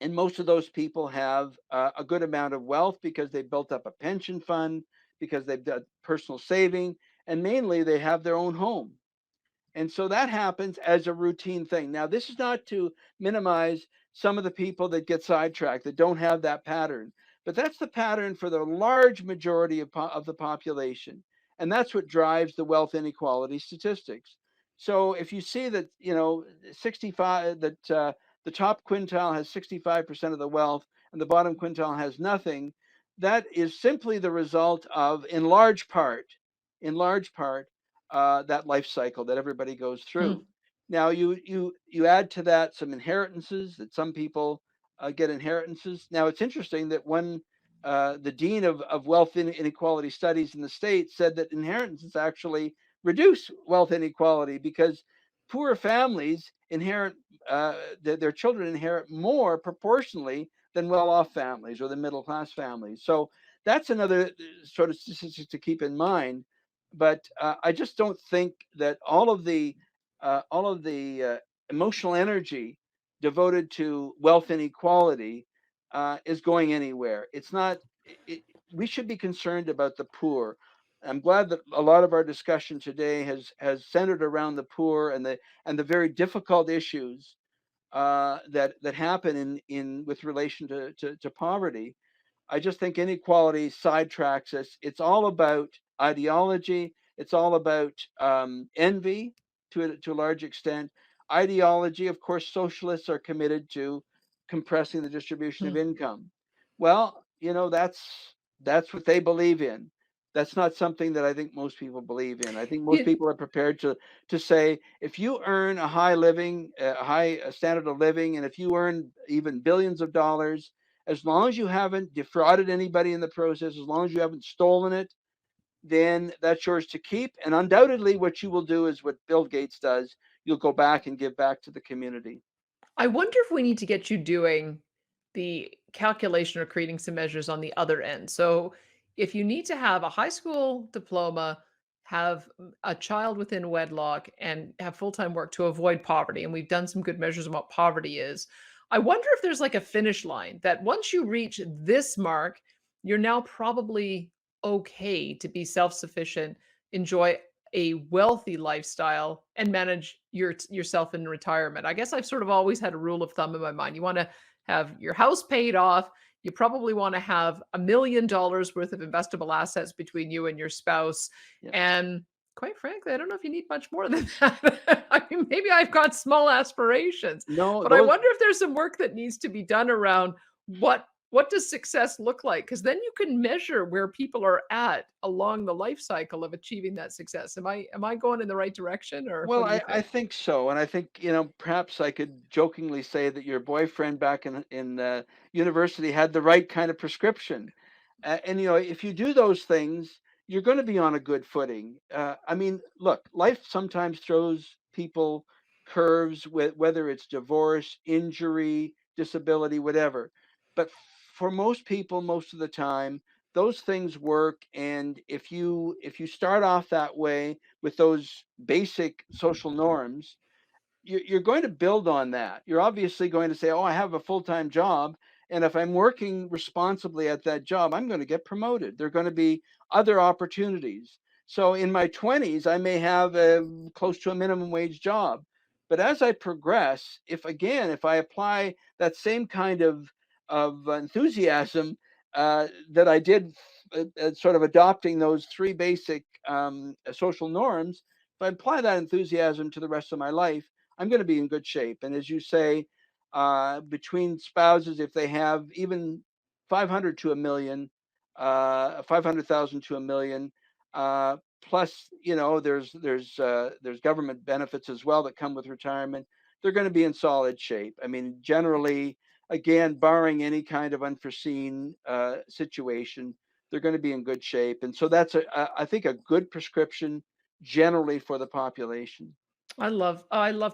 and most of those people have a good amount of wealth because they built up a pension fund, because they've done personal saving, and mainly they have their own home. And so that happens as a routine thing. Now, this is not to minimize some of the people that get sidetracked that don't have that pattern, but that's the pattern for the large majority of the population. And that's what drives the wealth inequality statistics. So if you see that, 65, that the top quintile has 65% of the wealth and the bottom quintile has nothing, that is simply the result of, in large part, that life cycle that everybody goes Hmm. through. Now, you add to that some inheritances that some people get inheritances. Now, it's interesting that the dean of wealth inequality studies in the states said that inheritances actually reduce wealth inequality because poor families inherit their children inherit more proportionally than well-off families or the middle-class families. So that's another sort of statistic to keep in mind, but I just don't think that all of the emotional energy devoted to wealth inequality is going anywhere. It's not. It, we should be concerned about the poor. I'm glad that a lot of our discussion today has centered around the poor and the very difficult issues that happen in with relation to poverty. I just think inequality sidetracks us. It's all about ideology. It's all about envy to a large extent. Ideology, of course, socialists are committed to compressing the distribution of Hmm. income. Well, that's what they believe in. That's not something that I think most people believe in. I think most You, people are prepared to say if you earn a high standard of living, and if you earn even billions of dollars, as long as you haven't defrauded anybody in the process, as long as you haven't stolen it, then that's yours to keep. And undoubtedly, what you will do is what Bill Gates does. You'll go back and give back to the community. I wonder if we need to get you doing the calculation or creating some measures on the other end. So, if you need to have a high school diploma, have a child within wedlock, and have full time work to avoid poverty, and we've done some good measures on what poverty is, I wonder if there's like a finish line that once you reach this mark, you're now probably okay to be self sufficient, enjoy a wealthy lifestyle and manage yourself in retirement? I guess I've sort of always had a rule of thumb in my mind. You want to have your house paid off. You probably want to have $1 million worth of investable assets between you and your spouse. Yeah. And quite frankly, I don't know if you need much more than that. I mean, maybe I've got small aspirations, No, but I those wonder if there's some work that needs to be done around what does success look like? Because then you can measure where people are at along the life cycle of achieving that success. Am I going in the right direction, or Well, what do you I think? think so, and I think, perhaps I could jokingly say that your boyfriend back in university had the right kind of prescription, and if you do those things, you're going to be on a good footing. I mean, look, life sometimes throws people curves, with whether it's divorce, injury, disability, whatever. But for most people, most of the time, those things work, and if you start off that way with those basic social norms, you're going to build on that. You're obviously going to say, "Oh, I have a full-time job, and if I'm working responsibly at that job, I'm going to get promoted. There are going to be other opportunities." So in my 20s, I may have a close to a minimum wage job, but as I progress, if I apply that same kind of enthusiasm that I did, sort of adopting those three basic social norms, if I apply that enthusiasm to the rest of my life, I'm going to be in good shape. And as you say, between spouses, if they have even 500 to a million, 500,000 to a million, plus, there's government benefits as well that come with retirement. They're going to be in solid shape. I mean, generally, again, barring any kind of unforeseen situation, they're going to be in good shape. And so that's I think a good prescription generally for the population. I love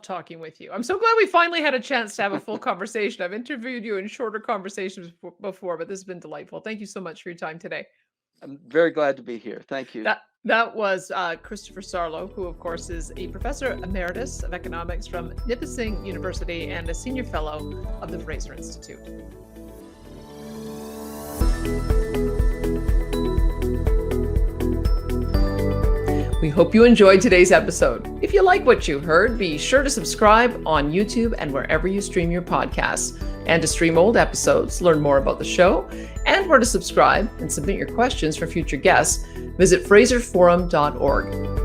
talking with you. I'm so glad we finally had a chance to have a full conversation. I've interviewed you in shorter conversations before, but this has been delightful. Thank you so much for your time today. I'm very glad to be here. Thank you. That was Christopher Sarlo, who of course is a professor emeritus of economics from Nipissing University and a senior fellow of the Fraser Institute. We hope you enjoyed today's episode. If you like what you heard, be sure to subscribe on YouTube and wherever you stream your podcasts. And to stream old episodes, learn more about the show, and where to subscribe and submit your questions for future guests, visit fraserforum.org.